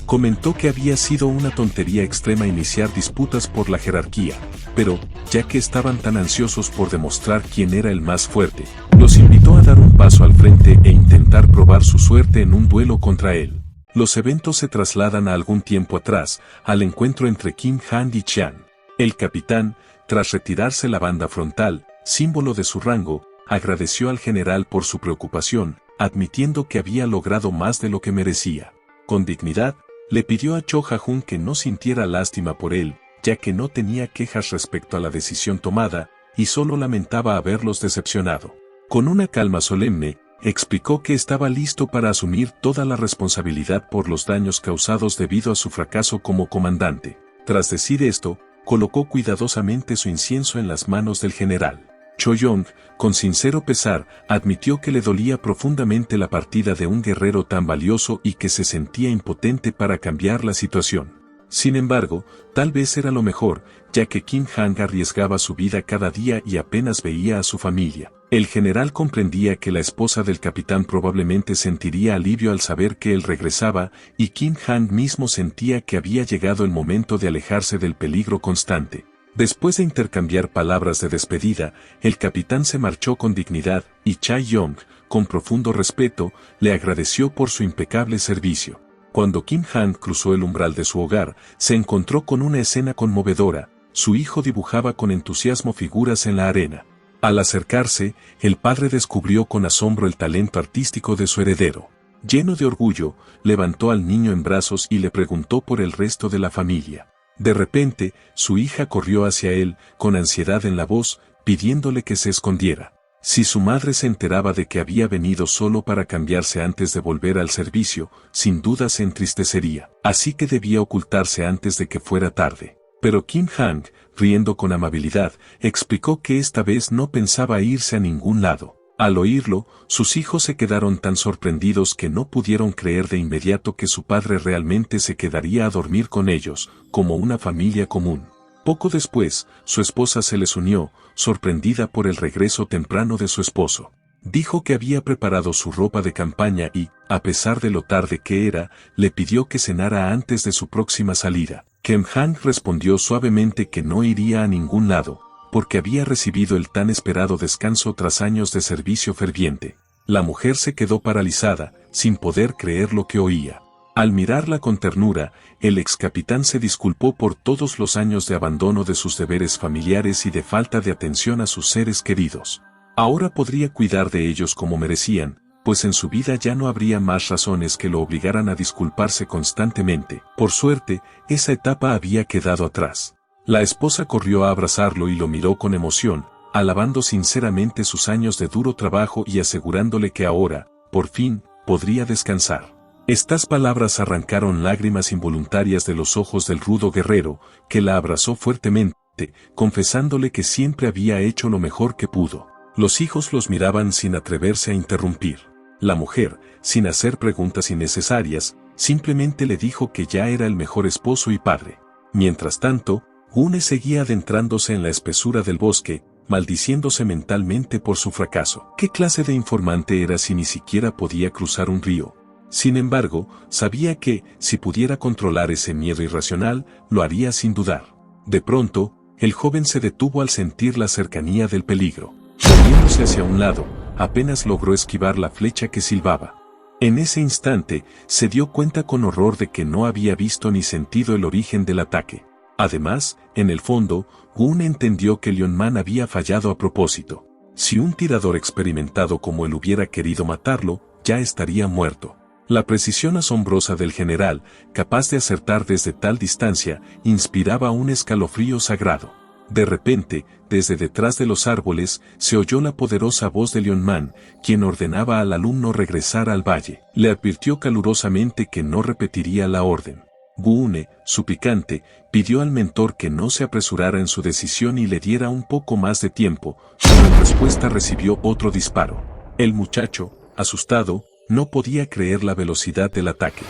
Comentó que había sido una tontería extrema iniciar disputas por la jerarquía, pero, ya que estaban tan ansiosos por demostrar quién era el más fuerte, los invitó a dar un paso al frente e intentar probar su suerte en un duelo contra él. Los eventos se trasladan a algún tiempo atrás, al encuentro entre Kim Han y Chiang. El capitán, tras retirarse la banda frontal, símbolo de su rango, agradeció al general por su preocupación, admitiendo que había logrado más de lo que merecía. Con dignidad, le pidió a Cho Ha-jun que no sintiera lástima por él, ya que no tenía quejas respecto a la decisión tomada, y solo lamentaba haberlos decepcionado. Con una calma solemne, explicó que estaba listo para asumir toda la responsabilidad por los daños causados debido a su fracaso como comandante. Tras decir esto, colocó cuidadosamente su incienso en las manos del general. Cho-yong, con sincero pesar, admitió que le dolía profundamente la partida de un guerrero tan valioso y que se sentía impotente para cambiar la situación. Sin embargo, tal vez era lo mejor, ya que Kim Han arriesgaba su vida cada día y apenas veía a su familia. El general comprendía que la esposa del capitán probablemente sentiría alivio al saber que él regresaba, y Kim Han mismo sentía que había llegado el momento de alejarse del peligro constante. Después de intercambiar palabras de despedida, el capitán se marchó con dignidad, y Chae-yong, con profundo respeto, le agradeció por su impecable servicio. Cuando Kim Han cruzó el umbral de su hogar, se encontró con una escena conmovedora. Su hijo dibujaba con entusiasmo figuras en la arena. Al acercarse, el padre descubrió con asombro el talento artístico de su heredero. Lleno de orgullo, levantó al niño en brazos y le preguntó por el resto de la familia. De repente, su hija corrió hacia él, con ansiedad en la voz, pidiéndole que se escondiera. Si su madre se enteraba de que había venido solo para cambiarse antes de volver al servicio, sin duda se entristecería. Así que debía ocultarse antes de que fuera tarde. Pero Kim Han, riendo con amabilidad, explicó que esta vez no pensaba irse a ningún lado. Al oírlo, sus hijos se quedaron tan sorprendidos que no pudieron creer de inmediato que su padre realmente se quedaría a dormir con ellos, como una familia común. Poco después, su esposa se les unió, sorprendida por el regreso temprano de su esposo. Dijo que había preparado su ropa de campaña y, a pesar de lo tarde que era, le pidió que cenara antes de su próxima salida. Kemhan respondió suavemente que no iría a ningún lado, porque había recibido el tan esperado descanso tras años de servicio ferviente. La mujer se quedó paralizada, sin poder creer lo que oía. Al mirarla con ternura, el ex capitán se disculpó por todos los años de abandono de sus deberes familiares y de falta de atención a sus seres queridos. Ahora podría cuidar de ellos como merecían, pues en su vida ya no habría más razones que lo obligaran a disculparse constantemente. Por suerte, esa etapa había quedado atrás. La esposa corrió a abrazarlo y lo miró con emoción, alabando sinceramente sus años de duro trabajo y asegurándole que ahora, por fin, podría descansar. Estas palabras arrancaron lágrimas involuntarias de los ojos del rudo guerrero, que la abrazó fuertemente, confesándole que siempre había hecho lo mejor que pudo. Los hijos los miraban sin atreverse a interrumpir. La mujer, sin hacer preguntas innecesarias, simplemente le dijo que ya era el mejor esposo y padre. Mientras tanto, Gune seguía adentrándose en la espesura del bosque, maldiciéndose mentalmente por su fracaso. ¿Qué clase de informante era si ni siquiera podía cruzar un río? Sin embargo, sabía que, si pudiera controlar ese miedo irracional, lo haría sin dudar. De pronto, el joven se detuvo al sentir la cercanía del peligro. Moviéndose hacia un lado, apenas logró esquivar la flecha que silbaba. En ese instante, se dio cuenta con horror de que no había visto ni sentido el origen del ataque. Además, en el fondo, Gun entendió que Lionman había fallado a propósito. Si un tirador experimentado como él hubiera querido matarlo, ya estaría muerto. La precisión asombrosa del general, capaz de acertar desde tal distancia, inspiraba un escalofrío sagrado. De repente, desde detrás de los árboles, se oyó la poderosa voz de Lionman, quien ordenaba al alumno regresar al valle. Le advirtió calurosamente que no repetiría la orden. Gune, suplicante, pidió al mentor que no se apresurara en su decisión y le diera un poco más de tiempo, pero en respuesta recibió otro disparo. El muchacho, asustado, no podía creer la velocidad del ataque.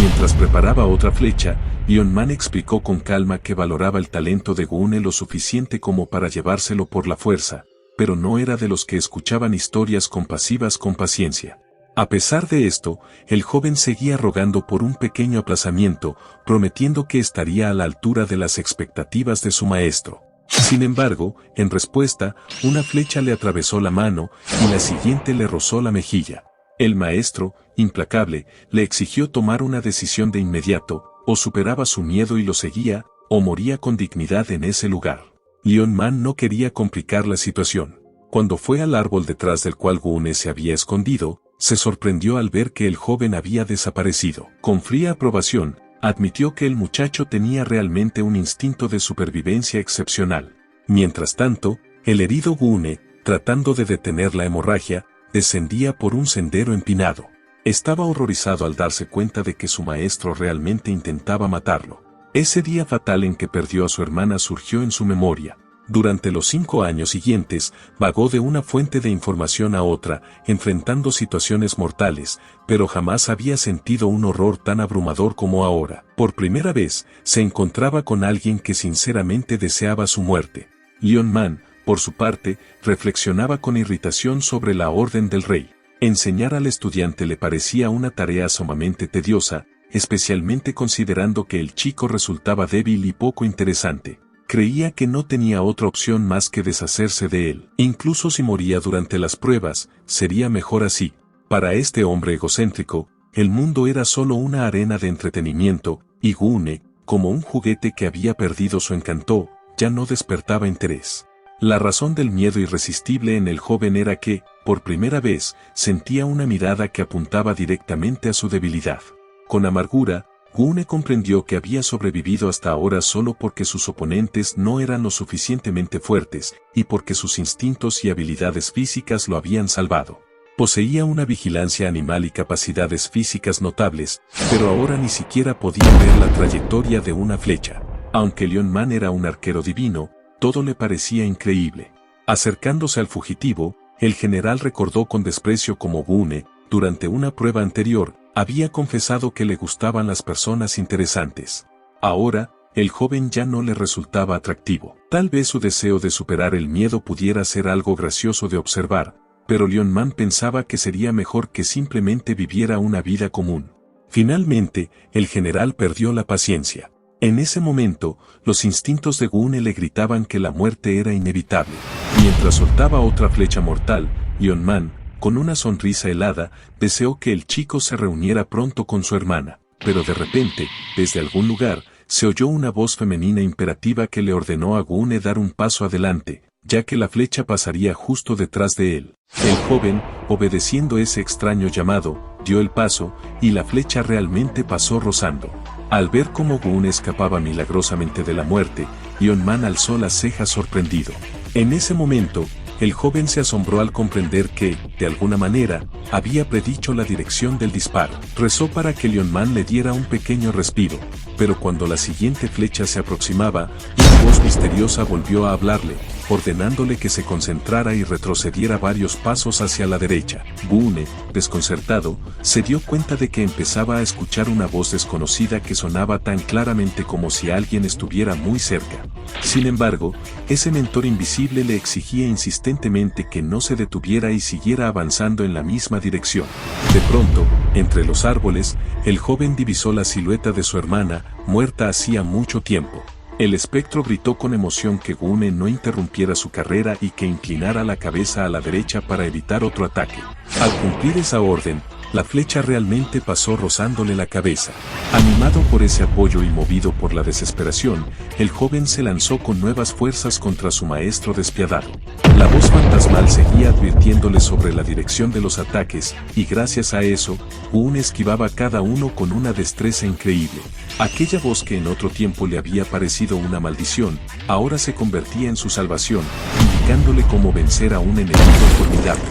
Mientras preparaba otra flecha, Lionman explicó con calma que valoraba el talento de Gune lo suficiente como para llevárselo por la fuerza, pero no era de los que escuchaban historias compasivas con paciencia. A pesar de esto, el joven seguía rogando por un pequeño aplazamiento, prometiendo que estaría a la altura de las expectativas de su maestro. Sin embargo, en respuesta, una flecha le atravesó la mano y la siguiente le rozó la mejilla. El maestro, implacable, le exigió tomar una decisión de inmediato, o superaba su miedo y lo seguía, o moría con dignidad en ese lugar. Lionman no quería complicar la situación. Cuando fue al árbol detrás del cual Gune se había escondido, se sorprendió al ver que el joven había desaparecido. Con fría aprobación, admitió que el muchacho tenía realmente un instinto de supervivencia excepcional. Mientras tanto, el herido Gune, tratando de detener la hemorragia, descendía por un sendero empinado. Estaba horrorizado al darse cuenta de que su maestro realmente intentaba matarlo. Ese día fatal en que perdió a su hermana surgió en su memoria. Durante los 5 años siguientes, vagó de una fuente de información a otra, enfrentando situaciones mortales, pero jamás había sentido un horror tan abrumador como ahora. Por primera vez, se encontraba con alguien que sinceramente deseaba su muerte. Lionman, por su parte, reflexionaba con irritación sobre la orden del rey. Enseñar al estudiante le parecía una tarea sumamente tediosa, especialmente considerando que el chico resultaba débil y poco interesante. Creía que no tenía otra opción más que deshacerse de él. Incluso si moría durante las pruebas, sería mejor así. Para este hombre egocéntrico, el mundo era solo una arena de entretenimiento, y Gune, como un juguete que había perdido su encanto, ya no despertaba interés. La razón del miedo irresistible en el joven era que, por primera vez, sentía una mirada que apuntaba directamente a su debilidad. Con amargura, Gune comprendió que había sobrevivido hasta ahora solo porque sus oponentes no eran lo suficientemente fuertes, y porque sus instintos y habilidades físicas lo habían salvado. Poseía una vigilancia animal y capacidades físicas notables, pero ahora ni siquiera podía ver la trayectoria de una flecha. Aunque Lionman era un arquero divino, todo le parecía increíble. Acercándose al fugitivo, El general recordó con desprecio cómo Gu-ne, durante una prueba anterior, había confesado que le gustaban las personas interesantes. Ahora, el joven ya no le resultaba atractivo. Tal vez su deseo de superar el miedo pudiera ser algo gracioso de observar, pero Leon Man pensaba que sería mejor que simplemente viviera una vida común. Finalmente, el general perdió la paciencia. En ese momento, los instintos de Gu-ne le gritaban que la muerte era inevitable. Mientras soltaba otra flecha mortal, Leon Man, con una sonrisa helada, deseó que el chico se reuniera pronto con su hermana. Pero de repente, desde algún lugar, se oyó una voz femenina imperativa que le ordenó a Gu-ne dar un paso adelante, ya que la flecha pasaría justo detrás de él. El joven, obedeciendo ese extraño llamado, dio el paso, y la flecha realmente pasó rozando. Al ver cómo Gu-ne escapaba milagrosamente de la muerte, Leon Man alzó las cejas sorprendido. En ese momento, el joven se asombró al comprender que, de alguna manera, había predicho la dirección del disparo. Rezó para que Leon Man le diera un pequeño respiro, pero cuando la siguiente flecha se aproximaba, una voz misteriosa volvió a hablarle, ordenándole que se concentrara y retrocediera varios pasos hacia la derecha. Gu-ne, desconcertado, se dio cuenta de que empezaba a escuchar una voz desconocida que sonaba tan claramente como si alguien estuviera muy cerca. Sin embargo, ese mentor invisible le exigía insistentemente que no se detuviera y siguiera avanzando en la misma dirección. De pronto, entre los árboles, el joven divisó la silueta de su hermana, muerta hacía mucho tiempo. El espectro gritó con emoción que Gu-ne no interrumpiera su carrera y que inclinara la cabeza a la derecha para evitar otro ataque. Al cumplir esa orden, la flecha realmente pasó rozándole la cabeza. Animado por ese apoyo y movido por la desesperación, el joven se lanzó con nuevas fuerzas contra su maestro despiadado. La voz fantasmal seguía advirtiéndole sobre la dirección de los ataques, y gracias a eso, Gu-ne esquivaba cada uno con una destreza increíble. Aquella voz que en otro tiempo le había parecido una maldición, ahora se convertía en su salvación, indicándole cómo vencer a un enemigo formidable.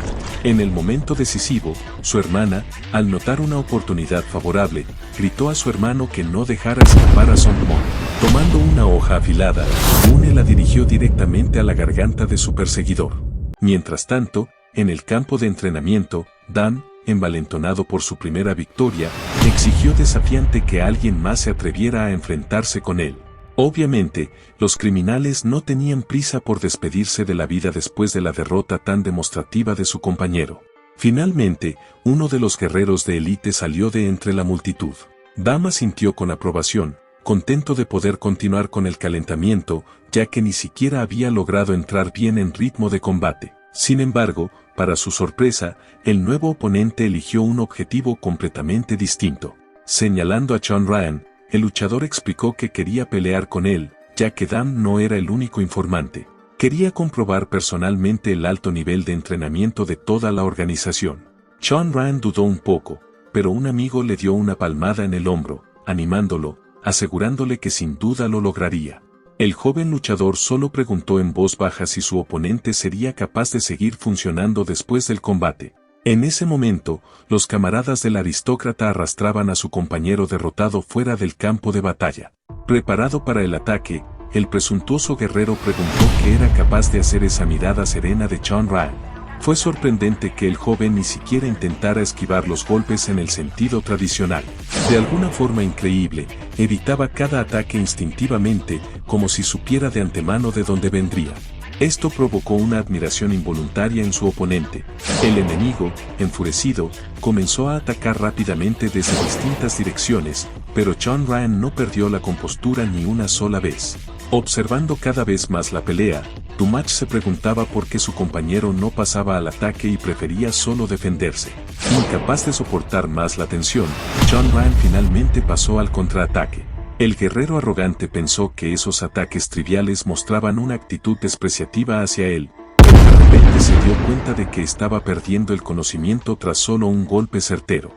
En el momento decisivo, su hermana, al notar una oportunidad favorable, gritó a su hermano que no dejara escapar a Son Mon. Tomando una hoja afilada, Gu-ne la dirigió directamente a la garganta de su perseguidor. Mientras tanto, en el campo de entrenamiento, Dan, envalentonado por su primera victoria, exigió desafiante que alguien más se atreviera a enfrentarse con él. Obviamente, los criminales no tenían prisa por despedirse de la vida después de la derrota tan demostrativa de su compañero. Finalmente, uno de los guerreros de élite salió de entre la multitud. Dama sintió con aprobación, contento de poder continuar con el calentamiento, ya que ni siquiera había logrado entrar bien en ritmo de combate. Sin embargo, para su sorpresa, el nuevo oponente eligió un objetivo completamente distinto. Señalando a Chun Ryan, el luchador explicó que quería pelear con él, ya que Dan no era el único informante. Quería comprobar personalmente el alto nivel de entrenamiento de toda la organización. Chun Ryan dudó un poco, pero un amigo le dio una palmada en el hombro, animándolo, asegurándole que sin duda lo lograría. El joven luchador solo preguntó en voz baja si su oponente sería capaz de seguir funcionando después del combate. En ese momento, los camaradas del aristócrata arrastraban a su compañero derrotado fuera del campo de batalla. Preparado para el ataque, el presuntuoso guerrero preguntó qué era capaz de hacer esa mirada serena de Chun Ryan. Fue sorprendente que el joven ni siquiera intentara esquivar los golpes en el sentido tradicional. De alguna forma increíble, evitaba cada ataque instintivamente, como si supiera de antemano de dónde vendría. Esto provocó una admiración involuntaria en su oponente. El enemigo, enfurecido, comenzó a atacar rápidamente desde distintas direcciones, pero Chun Ryan no perdió la compostura ni una sola vez. Observando cada vez más la pelea, Tumach se preguntaba por qué su compañero no pasaba al ataque y prefería solo defenderse. Incapaz de soportar más la tensión, Chun Ryan finalmente pasó al contraataque. El guerrero arrogante pensó que esos ataques triviales mostraban una actitud despreciativa hacia él, pero de repente se dio cuenta de que estaba perdiendo el conocimiento tras solo un golpe certero.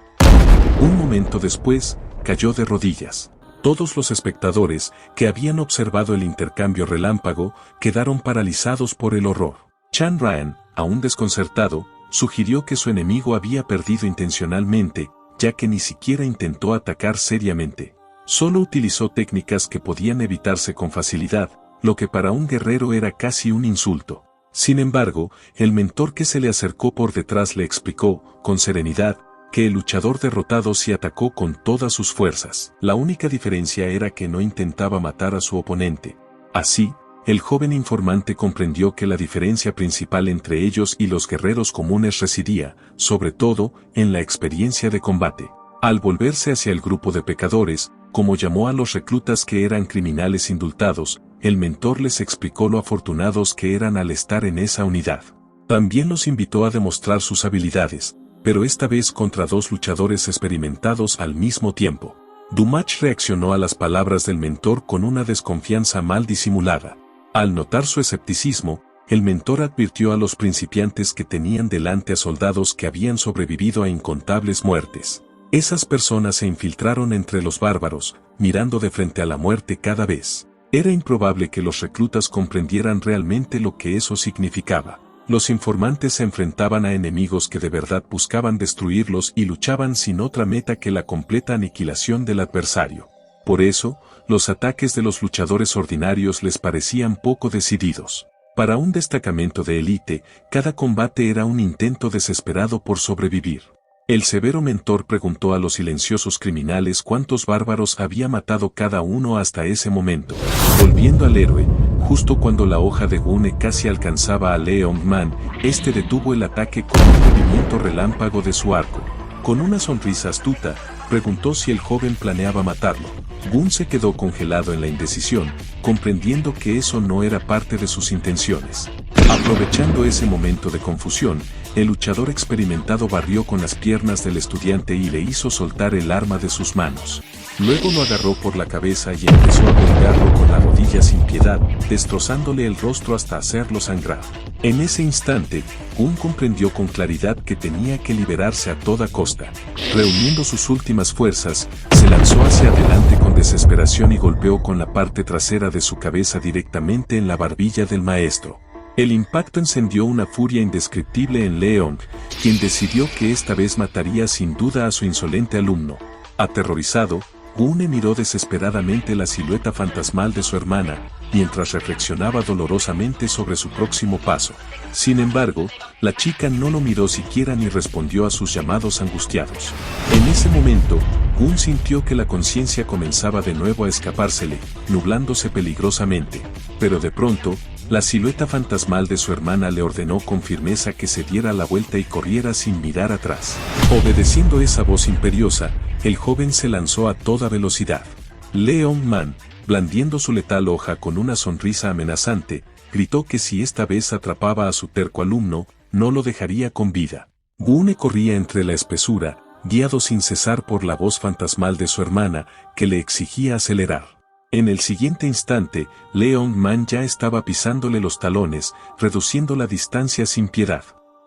Un momento después, cayó de rodillas. Todos los espectadores, que habían observado el intercambio relámpago, quedaron paralizados por el horror. Chun Ryan, aún desconcertado, sugirió que su enemigo había perdido intencionalmente, ya que ni siquiera intentó atacar seriamente. Solo utilizó técnicas que podían evitarse con facilidad, lo que para un guerrero era casi un insulto. Sin embargo, el mentor que se le acercó por detrás le explicó, con serenidad, que el luchador derrotado sí atacó con todas sus fuerzas. La única diferencia era que no intentaba matar a su oponente. Así, el joven informante comprendió que la diferencia principal entre ellos y los guerreros comunes residía, sobre todo, en la experiencia de combate. Al volverse hacia el grupo de pecadores, como llamó a los reclutas que eran criminales indultados, el mentor les explicó lo afortunados que eran al estar en esa unidad. También los invitó a demostrar sus habilidades, pero esta vez contra dos luchadores experimentados al mismo tiempo. Dumas reaccionó a las palabras del mentor con una desconfianza mal disimulada. Al notar su escepticismo, el mentor advirtió a los principiantes que tenían delante a soldados que habían sobrevivido a incontables muertes. Esas personas se infiltraron entre los bárbaros, mirando de frente a la muerte cada vez. Era improbable que los reclutas comprendieran realmente lo que eso significaba. Los informantes se enfrentaban a enemigos que de verdad buscaban destruirlos y luchaban sin otra meta que la completa aniquilación del adversario. Por eso, los ataques de los luchadores ordinarios les parecían poco decididos. Para un destacamento de élite, cada combate era un intento desesperado por sobrevivir. El severo mentor preguntó a los silenciosos criminales cuántos bárbaros había matado cada uno hasta ese momento. Volviendo al héroe, justo cuando la hoja de Gune casi alcanzaba a Leon Man, este detuvo el ataque con un movimiento relámpago de su arco. Con una sonrisa astuta, preguntó si el joven planeaba matarlo. Gun se quedó congelado en la indecisión, comprendiendo que eso no era parte de sus intenciones. Aprovechando ese momento de confusión, el luchador experimentado barrió con las piernas del estudiante y le hizo soltar el arma de sus manos. Luego lo agarró por la cabeza y empezó a golpearlo con la rodilla sin piedad, destrozándole el rostro hasta hacerlo sangrar. En ese instante, Gun comprendió con claridad que tenía que liberarse a toda costa. Reuniendo sus últimas fuerzas, se lanzó hacia adelante con desesperación y golpeó con la parte trasera de su cabeza directamente en la barbilla del maestro. El impacto encendió una furia indescriptible en Leon, quien decidió que esta vez mataría sin duda a su insolente alumno. Aterrorizado, Gune miró desesperadamente la silueta fantasmal de su hermana, mientras reflexionaba dolorosamente sobre su próximo paso. Sin embargo, la chica no lo miró siquiera ni respondió a sus llamados angustiados. En ese momento, Gun sintió que la conciencia comenzaba de nuevo a escapársele, nublándose peligrosamente. Pero de pronto, la silueta fantasmal de su hermana le ordenó con firmeza que se diera la vuelta y corriera sin mirar atrás. Obedeciendo esa voz imperiosa, el joven se lanzó a toda velocidad. Leon Man, blandiendo su letal hoja con una sonrisa amenazante, gritó que si esta vez atrapaba a su terco alumno, no lo dejaría con vida. Gune corría entre la espesura, guiado sin cesar por la voz fantasmal de su hermana, que le exigía acelerar. En el siguiente instante, Leon Man ya estaba pisándole los talones, reduciendo la distancia sin piedad.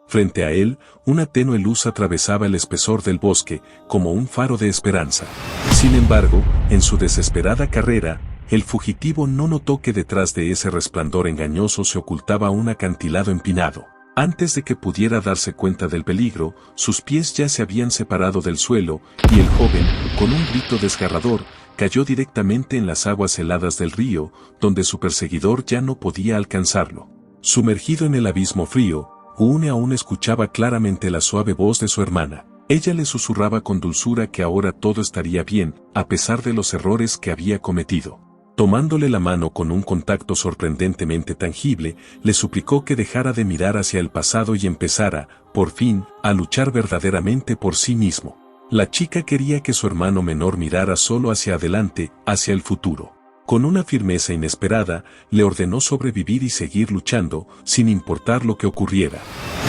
Frente a él, una tenue luz atravesaba el espesor del bosque, como un faro de esperanza. Sin embargo, en su desesperada carrera, el fugitivo no notó que detrás de ese resplandor engañoso se ocultaba un acantilado empinado. Antes de que pudiera darse cuenta del peligro, sus pies ya se habían separado del suelo, y el joven, con un grito desgarrador, cayó directamente en las aguas heladas del río, donde su perseguidor ya no podía alcanzarlo. Sumergido en el abismo frío, Gune aún escuchaba claramente la suave voz de su hermana. Ella le susurraba con dulzura que ahora todo estaría bien, a pesar de los errores que había cometido. Tomándole la mano con un contacto sorprendentemente tangible, le suplicó que dejara de mirar hacia el pasado y empezara, por fin, a luchar verdaderamente por sí mismo. La chica quería que su hermano menor mirara solo hacia adelante, hacia el futuro. Con una firmeza inesperada, le ordenó sobrevivir y seguir luchando, sin importar lo que ocurriera.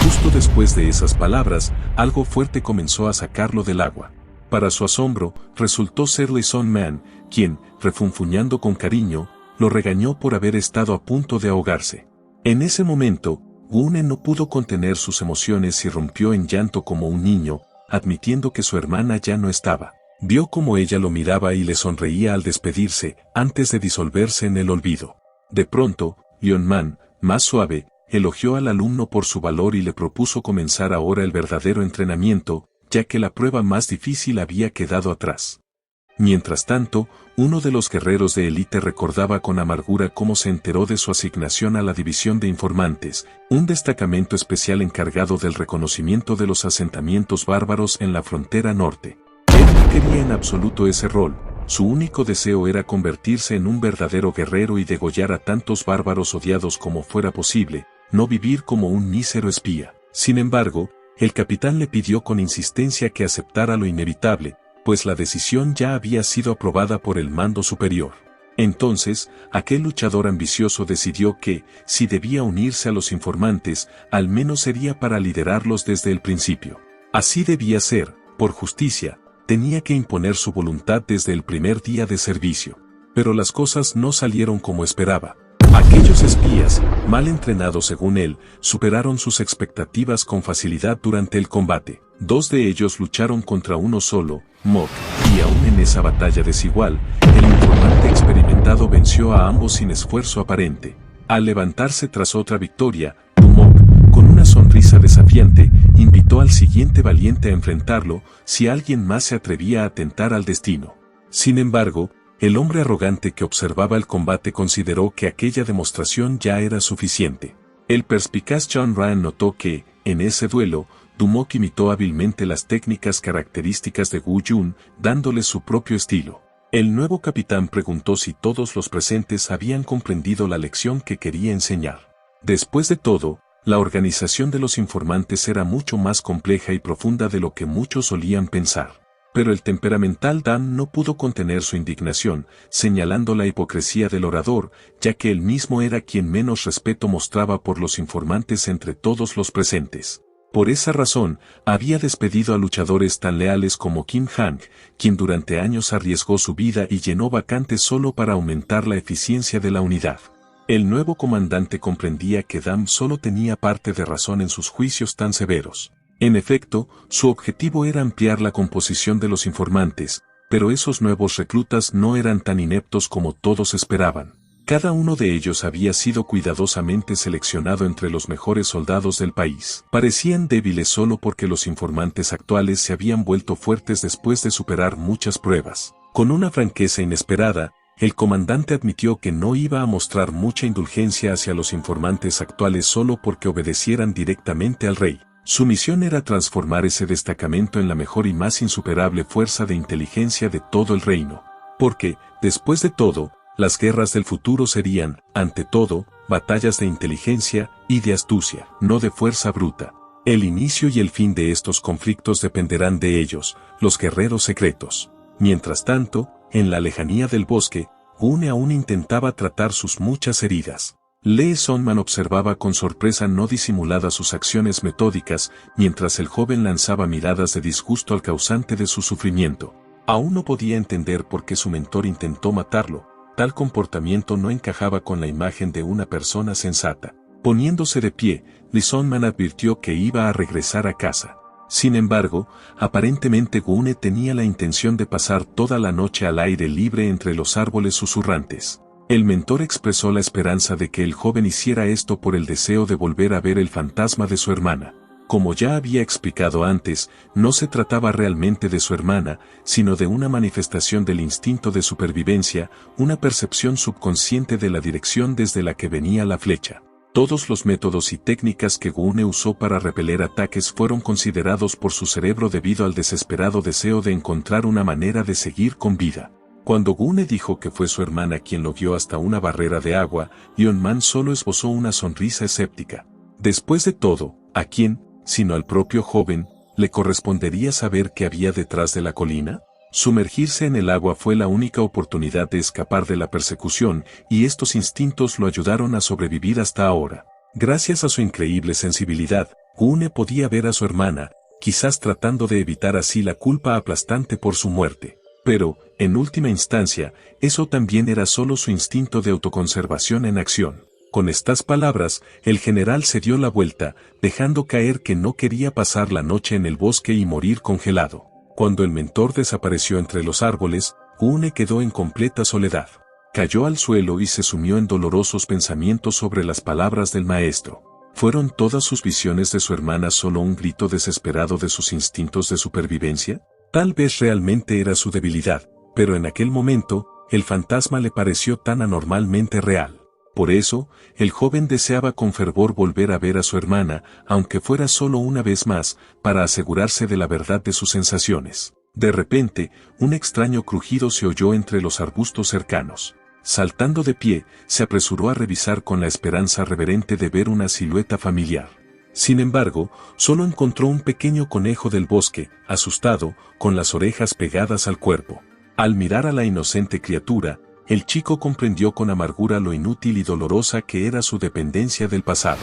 Justo después de esas palabras, algo fuerte comenzó a sacarlo del agua. Para su asombro, resultó ser Leon Man, quien, refunfuñando con cariño, lo regañó por haber estado a punto de ahogarse. En ese momento, Gune no pudo contener sus emociones y rompió en llanto como un niño, admitiendo que su hermana ya no estaba. Vio cómo ella lo miraba y le sonreía al despedirse, antes de disolverse en el olvido. De pronto, Leon Man, más suave, elogió al alumno por su valor y le propuso comenzar ahora el verdadero entrenamiento, ya que la prueba más difícil había quedado atrás. Mientras tanto, uno de los guerreros de élite recordaba con amargura cómo se enteró de su asignación a la división de informantes, un destacamento especial encargado del reconocimiento de los asentamientos bárbaros en la frontera norte. Él no quería en absoluto ese rol, su único deseo era convertirse en un verdadero guerrero y degollar a tantos bárbaros odiados como fuera posible, no vivir como un mísero espía. Sin embargo, el capitán le pidió con insistencia que aceptara lo inevitable, pues la decisión ya había sido aprobada por el mando superior. Entonces, aquel luchador ambicioso decidió que, si debía unirse a los informantes, al menos sería para liderarlos desde el principio. Así debía ser, por justicia, tenía que imponer su voluntad desde el primer día de servicio. Pero las cosas no salieron como esperaba. Aquellos espías, mal entrenados según él, superaron sus expectativas con facilidad durante el combate. 2 de ellos lucharon contra uno solo, Mok, y aún en esa batalla desigual, el informante experimentado venció a ambos sin esfuerzo aparente. Al levantarse tras otra victoria, Mok, con una sonrisa desafiante, invitó al siguiente valiente a enfrentarlo, si alguien más se atrevía a tentar al destino. Sin embargo, el hombre arrogante que observaba el combate consideró que aquella demostración ya era suficiente. El perspicaz John Ryan notó que, en ese duelo, Dumok imitó hábilmente las técnicas características de Wu Yun, dándole su propio estilo. El nuevo capitán preguntó si todos los presentes habían comprendido la lección que quería enseñar. Después de todo, la organización de los informantes era mucho más compleja y profunda de lo que muchos solían pensar. Pero el temperamental Dan no pudo contener su indignación, señalando la hipocresía del orador, ya que él mismo era quien menos respeto mostraba por los informantes entre todos los presentes. Por esa razón, había despedido a luchadores tan leales como Kim Hang, quien durante años arriesgó su vida y llenó vacantes solo para aumentar la eficiencia de la unidad. El nuevo comandante comprendía que Dan solo tenía parte de razón en sus juicios tan severos. En efecto, su objetivo era ampliar la composición de los informantes, pero esos nuevos reclutas no eran tan ineptos como todos esperaban. Cada uno de ellos había sido cuidadosamente seleccionado entre los mejores soldados del país. Parecían débiles solo porque los informantes actuales se habían vuelto fuertes después de superar muchas pruebas. Con una franqueza inesperada, el comandante admitió que no iba a mostrar mucha indulgencia hacia los informantes actuales solo porque obedecieran directamente al rey. Su misión era transformar ese destacamento en la mejor y más insuperable fuerza de inteligencia de todo el reino. Porque, después de todo, las guerras del futuro serían, ante todo, batallas de inteligencia y de astucia, no de fuerza bruta. El inicio y el fin de estos conflictos dependerán de ellos, los guerreros secretos. Mientras tanto, en la lejanía del bosque, Gune aún intentaba tratar sus muchas heridas. Lee Sonman observaba con sorpresa no disimulada sus acciones metódicas, mientras el joven lanzaba miradas de disgusto al causante de su sufrimiento. Aún no podía entender por qué su mentor intentó matarlo. Tal comportamiento no encajaba con la imagen de una persona sensata. Poniéndose de pie, Lee Sonman advirtió que iba a regresar a casa. Sin embargo, aparentemente Gune tenía la intención de pasar toda la noche al aire libre entre los árboles susurrantes. El mentor expresó la esperanza de que el joven hiciera esto por el deseo de volver a ver el fantasma de su hermana. Como ya había explicado antes, no se trataba realmente de su hermana, sino de una manifestación del instinto de supervivencia, una percepción subconsciente de la dirección desde la que venía la flecha. Todos los métodos y técnicas que Gune usó para repeler ataques fueron considerados por su cerebro debido al desesperado deseo de encontrar una manera de seguir con vida. Cuando Gune dijo que fue su hermana quien lo guió hasta una barrera de agua, Yeonman solo esbozó una sonrisa escéptica. Después de todo, ¿a quién, sino al propio joven, le correspondería saber qué había detrás de la colina? Sumergirse en el agua fue la única oportunidad de escapar de la persecución, y estos instintos lo ayudaron a sobrevivir hasta ahora. Gracias a su increíble sensibilidad, Gune podía ver a su hermana, quizás tratando de evitar así la culpa aplastante por su muerte. Pero, en última instancia, eso también era solo su instinto de autoconservación en acción. Con estas palabras, el general se dio la vuelta, dejando caer que no quería pasar la noche en el bosque y morir congelado. Cuando el mentor desapareció entre los árboles, Gune quedó en completa soledad. Cayó al suelo y se sumió en dolorosos pensamientos sobre las palabras del maestro. ¿Fueron todas sus visiones de su hermana solo un grito desesperado de sus instintos de supervivencia? Tal vez realmente era su debilidad, pero en aquel momento, el fantasma le pareció tan anormalmente real. Por eso, el joven deseaba con fervor volver a ver a su hermana, aunque fuera solo una vez más, para asegurarse de la verdad de sus sensaciones. De repente, un extraño crujido se oyó entre los arbustos cercanos. Saltando de pie, se apresuró a revisar con la esperanza reverente de ver una silueta familiar. Sin embargo, solo encontró un pequeño conejo del bosque, asustado, con las orejas pegadas al cuerpo. Al mirar a la inocente criatura, el chico comprendió con amargura lo inútil y dolorosa que era su dependencia del pasado.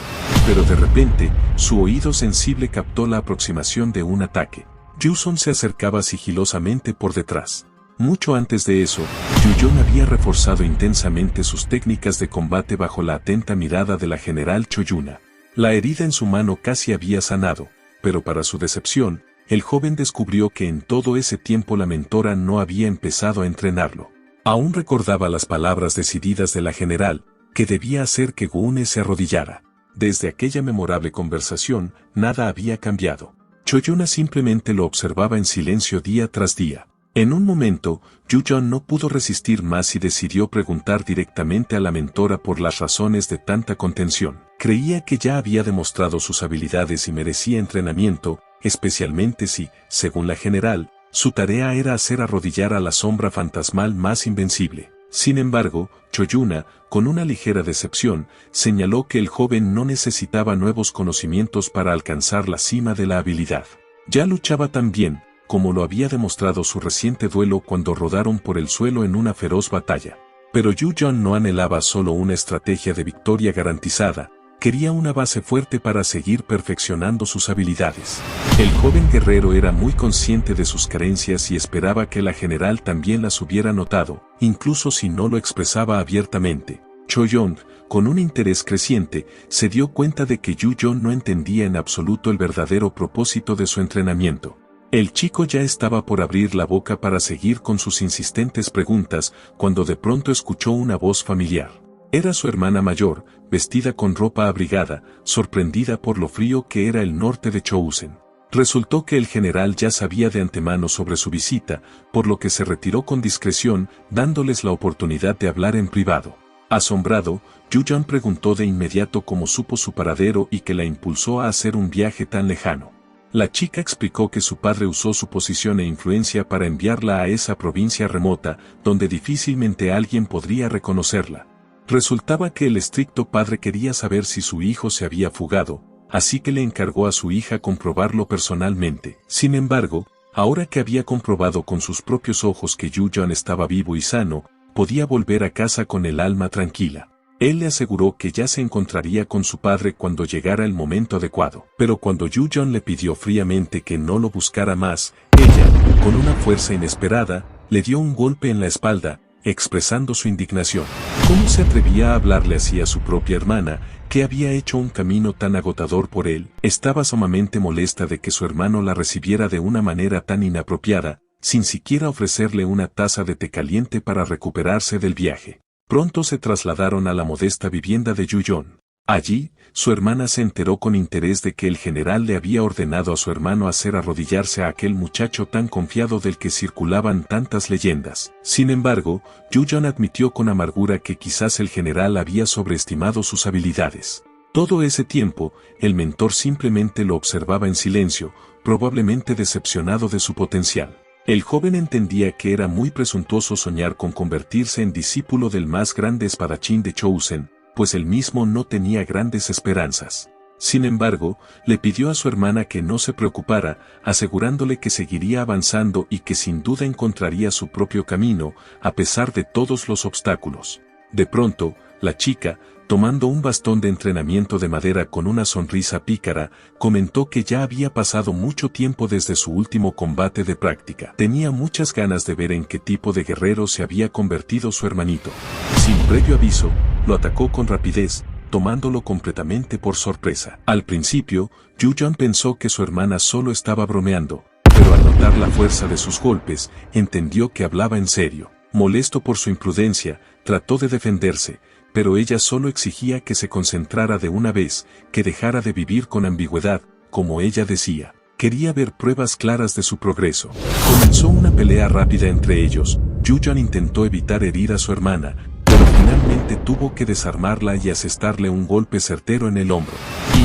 Pero de repente, su oído sensible captó la aproximación de un ataque. Yuson se acercaba sigilosamente por detrás. Mucho antes de eso, Yuyon había reforzado intensamente sus técnicas de combate bajo la atenta mirada de la general Choyuna. La herida en su mano casi había sanado, pero para su decepción, el joven descubrió que en todo ese tiempo la mentora no había empezado a entrenarlo. Aún recordaba las palabras decididas de la general, que debía hacer que Gune se arrodillara. Desde aquella memorable conversación, nada había cambiado. Choyuna simplemente lo observaba en silencio día tras día. En un momento, Yuyon no pudo resistir más y decidió preguntar directamente a la mentora por las razones de tanta contención. Creía que ya había demostrado sus habilidades y merecía entrenamiento, especialmente si, según la general, su tarea era hacer arrodillar a la sombra fantasmal más invencible. Sin embargo, Choyuna, con una ligera decepción, señaló que el joven no necesitaba nuevos conocimientos para alcanzar la cima de la habilidad. Ya luchaba tan bien, como lo había demostrado su reciente duelo cuando rodaron por el suelo en una feroz batalla. Pero Yuyon no anhelaba solo una estrategia de victoria garantizada, quería una base fuerte para seguir perfeccionando sus habilidades. El joven guerrero era muy consciente de sus carencias y esperaba que la general también las hubiera notado, incluso si no lo expresaba abiertamente. Choyong, con un interés creciente, se dio cuenta de que Yuyon no entendía en absoluto el verdadero propósito de su entrenamiento. El chico ya estaba por abrir la boca para seguir con sus insistentes preguntas, cuando de pronto escuchó una voz familiar. Era su hermana mayor, vestida con ropa abrigada, sorprendida por lo frío que era el norte de Chousen. Resultó que el general ya sabía de antemano sobre su visita, por lo que se retiró con discreción, dándoles la oportunidad de hablar en privado. Asombrado, Yuyon preguntó de inmediato cómo supo su paradero y que la impulsó a hacer un viaje tan lejano. La chica explicó que su padre usó su posición e influencia para enviarla a esa provincia remota, donde difícilmente alguien podría reconocerla. Resultaba que el estricto padre quería saber si su hijo se había fugado, así que le encargó a su hija comprobarlo personalmente. Sin embargo, ahora que había comprobado con sus propios ojos que Yuyon estaba vivo y sano, podía volver a casa con el alma tranquila. Él le aseguró que ya se encontraría con su padre cuando llegara el momento adecuado. Pero cuando Yuyon le pidió fríamente que no lo buscara más, ella, con una fuerza inesperada, le dio un golpe en la espalda, expresando su indignación. ¿Cómo se atrevía a hablarle así a su propia hermana, que había hecho un camino tan agotador por él? Estaba sumamente molesta de que su hermano la recibiera de una manera tan inapropiada, sin siquiera ofrecerle una taza de té caliente para recuperarse del viaje. Pronto se trasladaron a la modesta vivienda de Yuyon. Allí, su hermana se enteró con interés de que el general le había ordenado a su hermano hacer arrodillarse a aquel muchacho tan confiado del que circulaban tantas leyendas. Sin embargo, Yuyon admitió con amargura que quizás el general había sobreestimado sus habilidades. Todo ese tiempo, el mentor simplemente lo observaba en silencio, probablemente decepcionado de su potencial. El joven entendía que era muy presuntuoso soñar con convertirse en discípulo del más grande espadachín de Chousen, pues él mismo no tenía grandes esperanzas. Sin embargo, le pidió a su hermana que no se preocupara, asegurándole que seguiría avanzando y que sin duda encontraría su propio camino, a pesar de todos los obstáculos. De pronto, la chica, tomando un bastón de entrenamiento de madera con una sonrisa pícara, comentó que ya había pasado mucho tiempo desde su último combate de práctica. Tenía muchas ganas de ver en qué tipo de guerrero se había convertido su hermanito. Sin previo aviso, lo atacó con rapidez, tomándolo completamente por sorpresa. Al principio, Yuyon pensó que su hermana solo estaba bromeando, pero al notar la fuerza de sus golpes, entendió que hablaba en serio. Molesto por su imprudencia, trató de defenderse, pero ella solo exigía que se concentrara de una vez, que dejara de vivir con ambigüedad, como ella decía. Quería ver pruebas claras de su progreso. Comenzó una pelea rápida entre ellos. Yujan intentó evitar herir a su hermana, pero finalmente tuvo que desarmarla y asestarle un golpe certero en el hombro.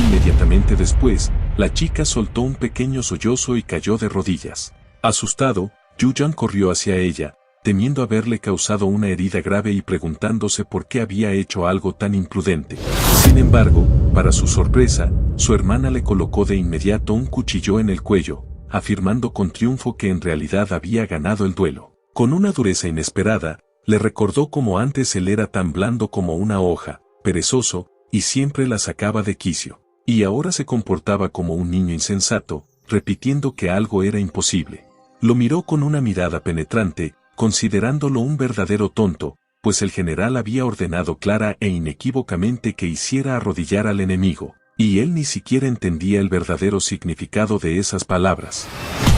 Inmediatamente después, la chica soltó un pequeño sollozo y cayó de rodillas. Asustado, Yujan corrió hacia ella, temiendo haberle causado una herida grave y preguntándose por qué había hecho algo tan imprudente. Sin embargo, para su sorpresa, su hermana le colocó de inmediato un cuchillo en el cuello, afirmando con triunfo que en realidad había ganado el duelo. Con una dureza inesperada, le recordó cómo antes él era tan blando como una hoja, perezoso, y siempre la sacaba de quicio. Y ahora se comportaba como un niño insensato, repitiendo que algo era imposible. Lo miró con una mirada penetrante, considerándolo un verdadero tonto, pues el general había ordenado clara e inequívocamente que hiciera arrodillar al enemigo, y él ni siquiera entendía el verdadero significado de esas palabras.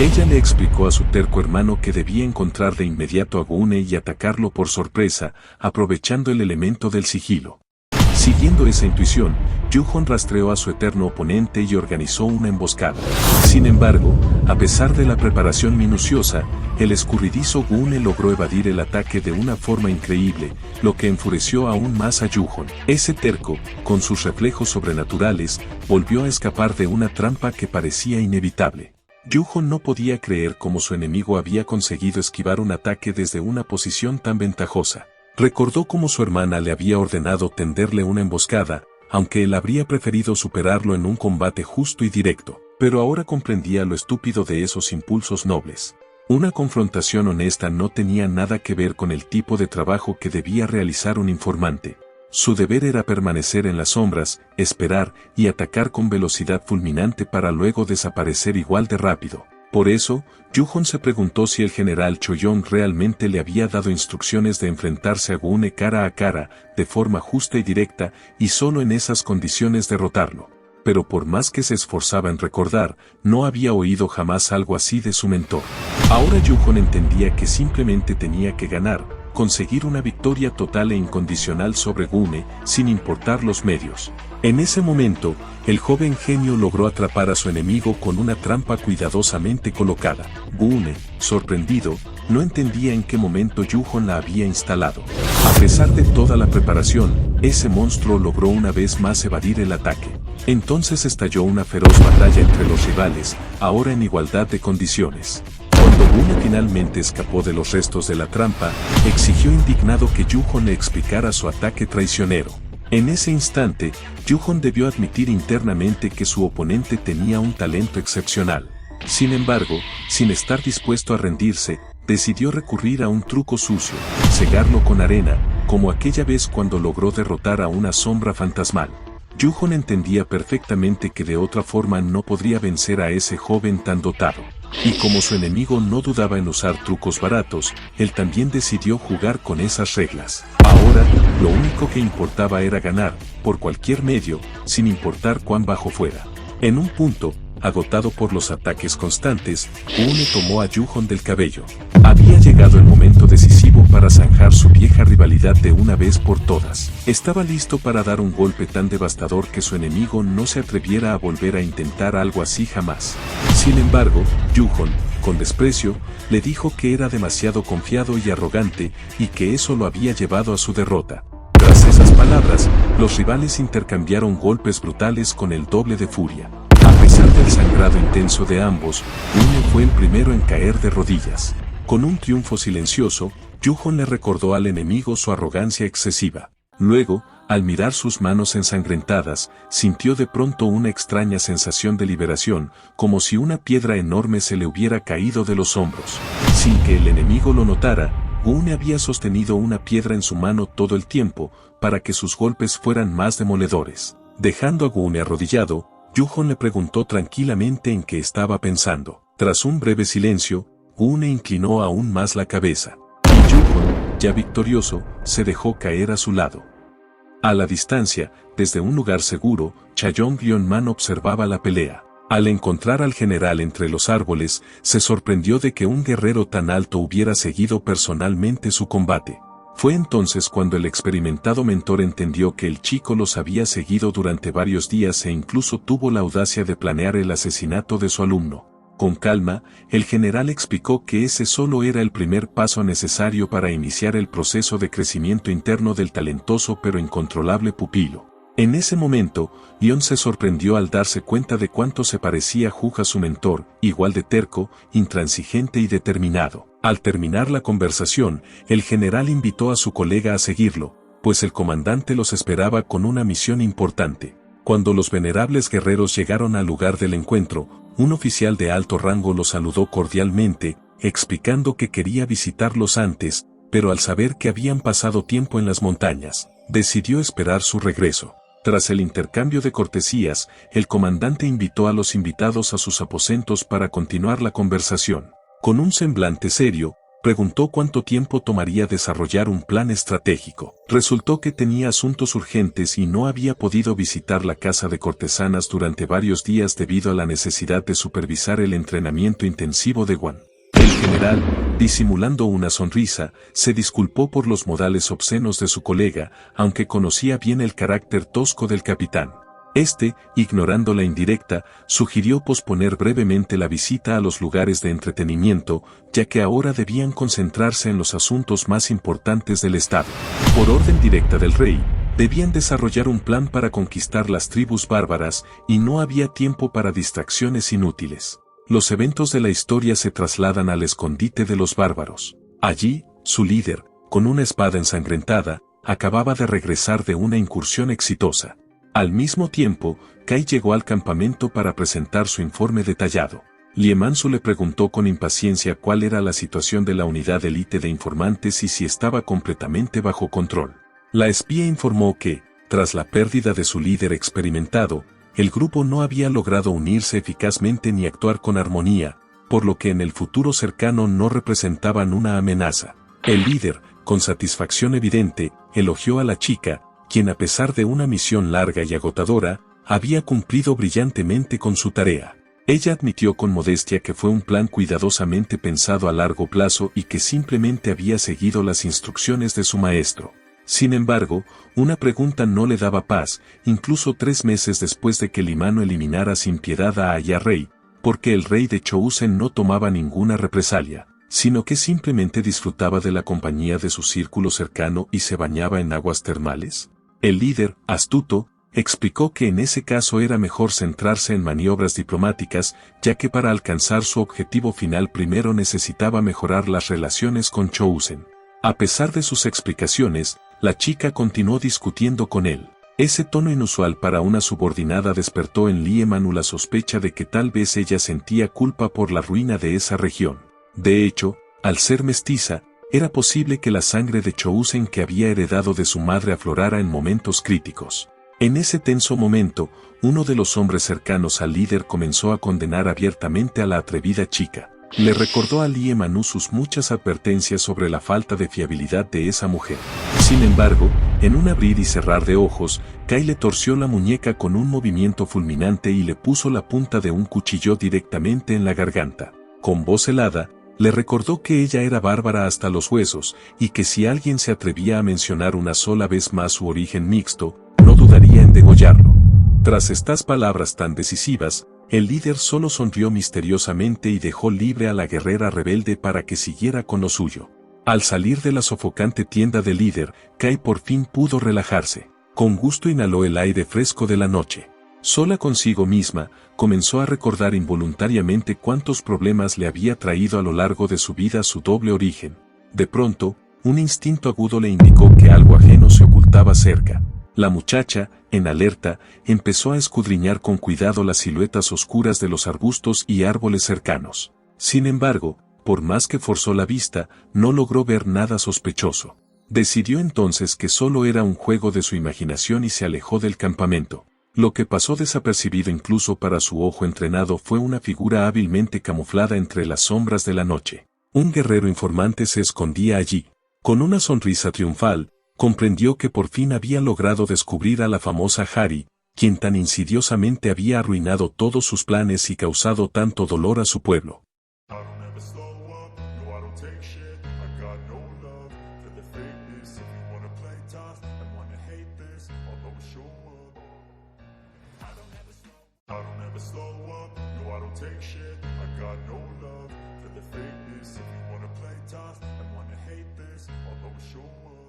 Ella le explicó a su terco hermano que debía encontrar de inmediato a Gune y atacarlo por sorpresa, aprovechando el elemento del sigilo. Siguiendo esa intuición, Yujon rastreó a su eterno oponente y organizó una emboscada. Sin embargo, a pesar de la preparación minuciosa, el escurridizo Gune logró evadir el ataque de una forma increíble, lo que enfureció aún más a Yujon. Ese terco, con sus reflejos sobrenaturales, volvió a escapar de una trampa que parecía inevitable. Yujon no podía creer cómo su enemigo había conseguido esquivar un ataque desde una posición tan ventajosa. Recordó cómo su hermana le había ordenado tenderle una emboscada, aunque él habría preferido superarlo en un combate justo y directo, pero ahora comprendía lo estúpido de esos impulsos nobles. Una confrontación honesta no tenía nada que ver con el tipo de trabajo que debía realizar un informante. Su deber era permanecer en las sombras, esperar y atacar con velocidad fulminante para luego desaparecer igual de rápido. Por eso, Yujon se preguntó si el general Choyong realmente le había dado instrucciones de enfrentarse a Gune cara a cara, de forma justa y directa, y solo en esas condiciones derrotarlo. Pero por más que se esforzaba en recordar, no había oído jamás algo así de su mentor. Ahora Yujon entendía que simplemente tenía que ganar, conseguir una victoria total e incondicional sobre Gune, sin importar los medios. En ese momento, el joven genio logró atrapar a su enemigo con una trampa cuidadosamente colocada. Gune, sorprendido, no entendía en qué momento Yujon la había instalado. A pesar de toda la preparación, ese monstruo logró una vez más evadir el ataque. Entonces estalló una feroz batalla entre los rivales, ahora en igualdad de condiciones. Cuando Gune finalmente escapó de los restos de la trampa, exigió indignado que Yujon le explicara su ataque traicionero. En ese instante, Yujon debió admitir internamente que su oponente tenía un talento excepcional. Sin embargo, sin estar dispuesto a rendirse, decidió recurrir a un truco sucio, cegarlo con arena, como aquella vez cuando logró derrotar a una sombra fantasmal. Yujon entendía perfectamente que de otra forma no podría vencer a ese joven tan dotado. Y como su enemigo no dudaba en usar trucos baratos, él también decidió jugar con esas reglas. Ahora, lo único que importaba era ganar, por cualquier medio, sin importar cuán bajo fuera. En un punto, agotado por los ataques constantes, Gune tomó a Yujon del cabello. Había llegado el momento decisivo para zanjar su vieja rivalidad de una vez por todas. Estaba listo para dar un golpe tan devastador que su enemigo no se atreviera a volver a intentar algo así jamás. Sin embargo, Yujon, con desprecio, le dijo que era demasiado confiado y arrogante y que eso lo había llevado a su derrota. Tras esas palabras, los rivales intercambiaron golpes brutales con el doble de furia. A pesar del sangrado intenso de ambos, Gune fue el primero en caer de rodillas. Con un triunfo silencioso, Yujon le recordó al enemigo su arrogancia excesiva. Luego, al mirar sus manos ensangrentadas, sintió de pronto una extraña sensación de liberación, como si una piedra enorme se le hubiera caído de los hombros. Sin que el enemigo lo notara, Gune había sostenido una piedra en su mano todo el tiempo, para que sus golpes fueran más demoledores. Dejando a Gune arrodillado, Yujon le preguntó tranquilamente en qué estaba pensando. Tras un breve silencio, Gune inclinó aún más la cabeza. Y Yujon, ya victorioso, se dejó caer a su lado. A la distancia, desde un lugar seguro, Chayong-Ryonman observaba la pelea. Al encontrar al general entre los árboles, se sorprendió de que un guerrero tan alto hubiera seguido personalmente su combate. Fue entonces cuando el experimentado mentor entendió que el chico los había seguido durante varios días e incluso tuvo la audacia de planear el asesinato de su alumno. Con calma, el general explicó que ese solo era el primer paso necesario para iniciar el proceso de crecimiento interno del talentoso pero incontrolable pupilo. En ese momento, Leon se sorprendió al darse cuenta de cuánto se parecía Hug a su mentor, igual de terco, intransigente y determinado. Al terminar la conversación, el general invitó a su colega a seguirlo, pues el comandante los esperaba con una misión importante. Cuando los venerables guerreros llegaron al lugar del encuentro, un oficial de alto rango los saludó cordialmente, explicando que quería visitarlos antes, pero al saber que habían pasado tiempo en las montañas, decidió esperar su regreso. Tras el intercambio de cortesías, el comandante invitó a los invitados a sus aposentos para continuar la conversación. Con un semblante serio, preguntó cuánto tiempo tomaría desarrollar un plan estratégico. Resultó que tenía asuntos urgentes y no había podido visitar la casa de cortesanas durante varios días debido a la necesidad de supervisar el entrenamiento intensivo de Wan. El general, disimulando una sonrisa, se disculpó por los modales obscenos de su colega, aunque conocía bien el carácter tosco del capitán. Ignorando la indirecta, sugirió posponer brevemente la visita a los lugares de entretenimiento, ya que ahora debían concentrarse en los asuntos más importantes del Estado. Por orden directa del rey, debían desarrollar un plan para conquistar las tribus bárbaras, y no había tiempo para distracciones inútiles. Los eventos de la historia se trasladan al escondite de los bárbaros. Allí, su líder, con una espada ensangrentada, acababa de regresar de una incursión exitosa. Al mismo tiempo, Kai llegó al campamento para presentar su informe detallado. Liemansu le preguntó con impaciencia cuál era la situación de la unidad élite de informantes y si estaba completamente bajo control. La espía informó que, tras la pérdida de su líder experimentado, el grupo no había logrado unirse eficazmente ni actuar con armonía, por lo que en el futuro cercano no representaban una amenaza. El líder, con satisfacción evidente, elogió a la chica, quien a pesar de una misión larga y agotadora, había cumplido brillantemente con su tarea. Ella admitió con modestia que fue un plan cuidadosamente pensado a largo plazo y que simplemente había seguido las instrucciones de su maestro. Sin embargo, una pregunta no le daba paz, incluso 3 meses después de que Limano eliminara sin piedad a Ayarrey, porque el rey de Chosen no tomaba ninguna represalia, sino que simplemente disfrutaba de la compañía de su círculo cercano y se bañaba en aguas termales. El líder, astuto, explicó que en ese caso era mejor centrarse en maniobras diplomáticas, ya que para alcanzar su objetivo final primero necesitaba mejorar las relaciones con Chosen. A pesar de sus explicaciones, la chica continuó discutiendo con él. Ese tono inusual para una subordinada despertó en Liemanu la sospecha de que tal vez ella sentía culpa por la ruina de esa región. De hecho, al ser mestiza, era posible que la sangre de Chosen que había heredado de su madre aflorara en momentos críticos. En ese tenso momento, uno de los hombres cercanos al líder comenzó a condenar abiertamente a la atrevida chica. Le recordó a Liemanu sus muchas advertencias sobre la falta de fiabilidad de esa mujer. Sin embargo, en un abrir y cerrar de ojos, Kai le torció la muñeca con un movimiento fulminante y le puso la punta de un cuchillo directamente en la garganta. Con voz helada, le recordó que ella era bárbara hasta los huesos, y que si alguien se atrevía a mencionar una sola vez más su origen mixto, no dudaría en degollarlo. Tras estas palabras tan decisivas, el líder solo sonrió misteriosamente y dejó libre a la guerrera rebelde para que siguiera con lo suyo. Al salir de la sofocante tienda del líder, Kai por fin pudo relajarse. Con gusto inhaló el aire fresco de la noche. Sola consigo misma, comenzó a recordar involuntariamente cuántos problemas le había traído a lo largo de su vida su doble origen. De pronto, un instinto agudo le indicó que algo ajeno se ocultaba cerca. La muchacha, en alerta, empezó a escudriñar con cuidado las siluetas oscuras de los arbustos y árboles cercanos. Sin embargo, por más que forzó la vista, no logró ver nada sospechoso. Decidió entonces que solo era un juego de su imaginación y se alejó del campamento. Lo que pasó desapercibido incluso para su ojo entrenado fue una figura hábilmente camuflada entre las sombras de la noche. Un guerrero informante se escondía allí. Con una sonrisa triunfal, comprendió que por fin había logrado descubrir a la famosa Hari, quien tan insidiosamente había arruinado todos sus planes y causado tanto dolor a su pueblo. I don't take shit. I got no love for the fakeness. If you wanna play tough and wanna hate this, I'll always show up.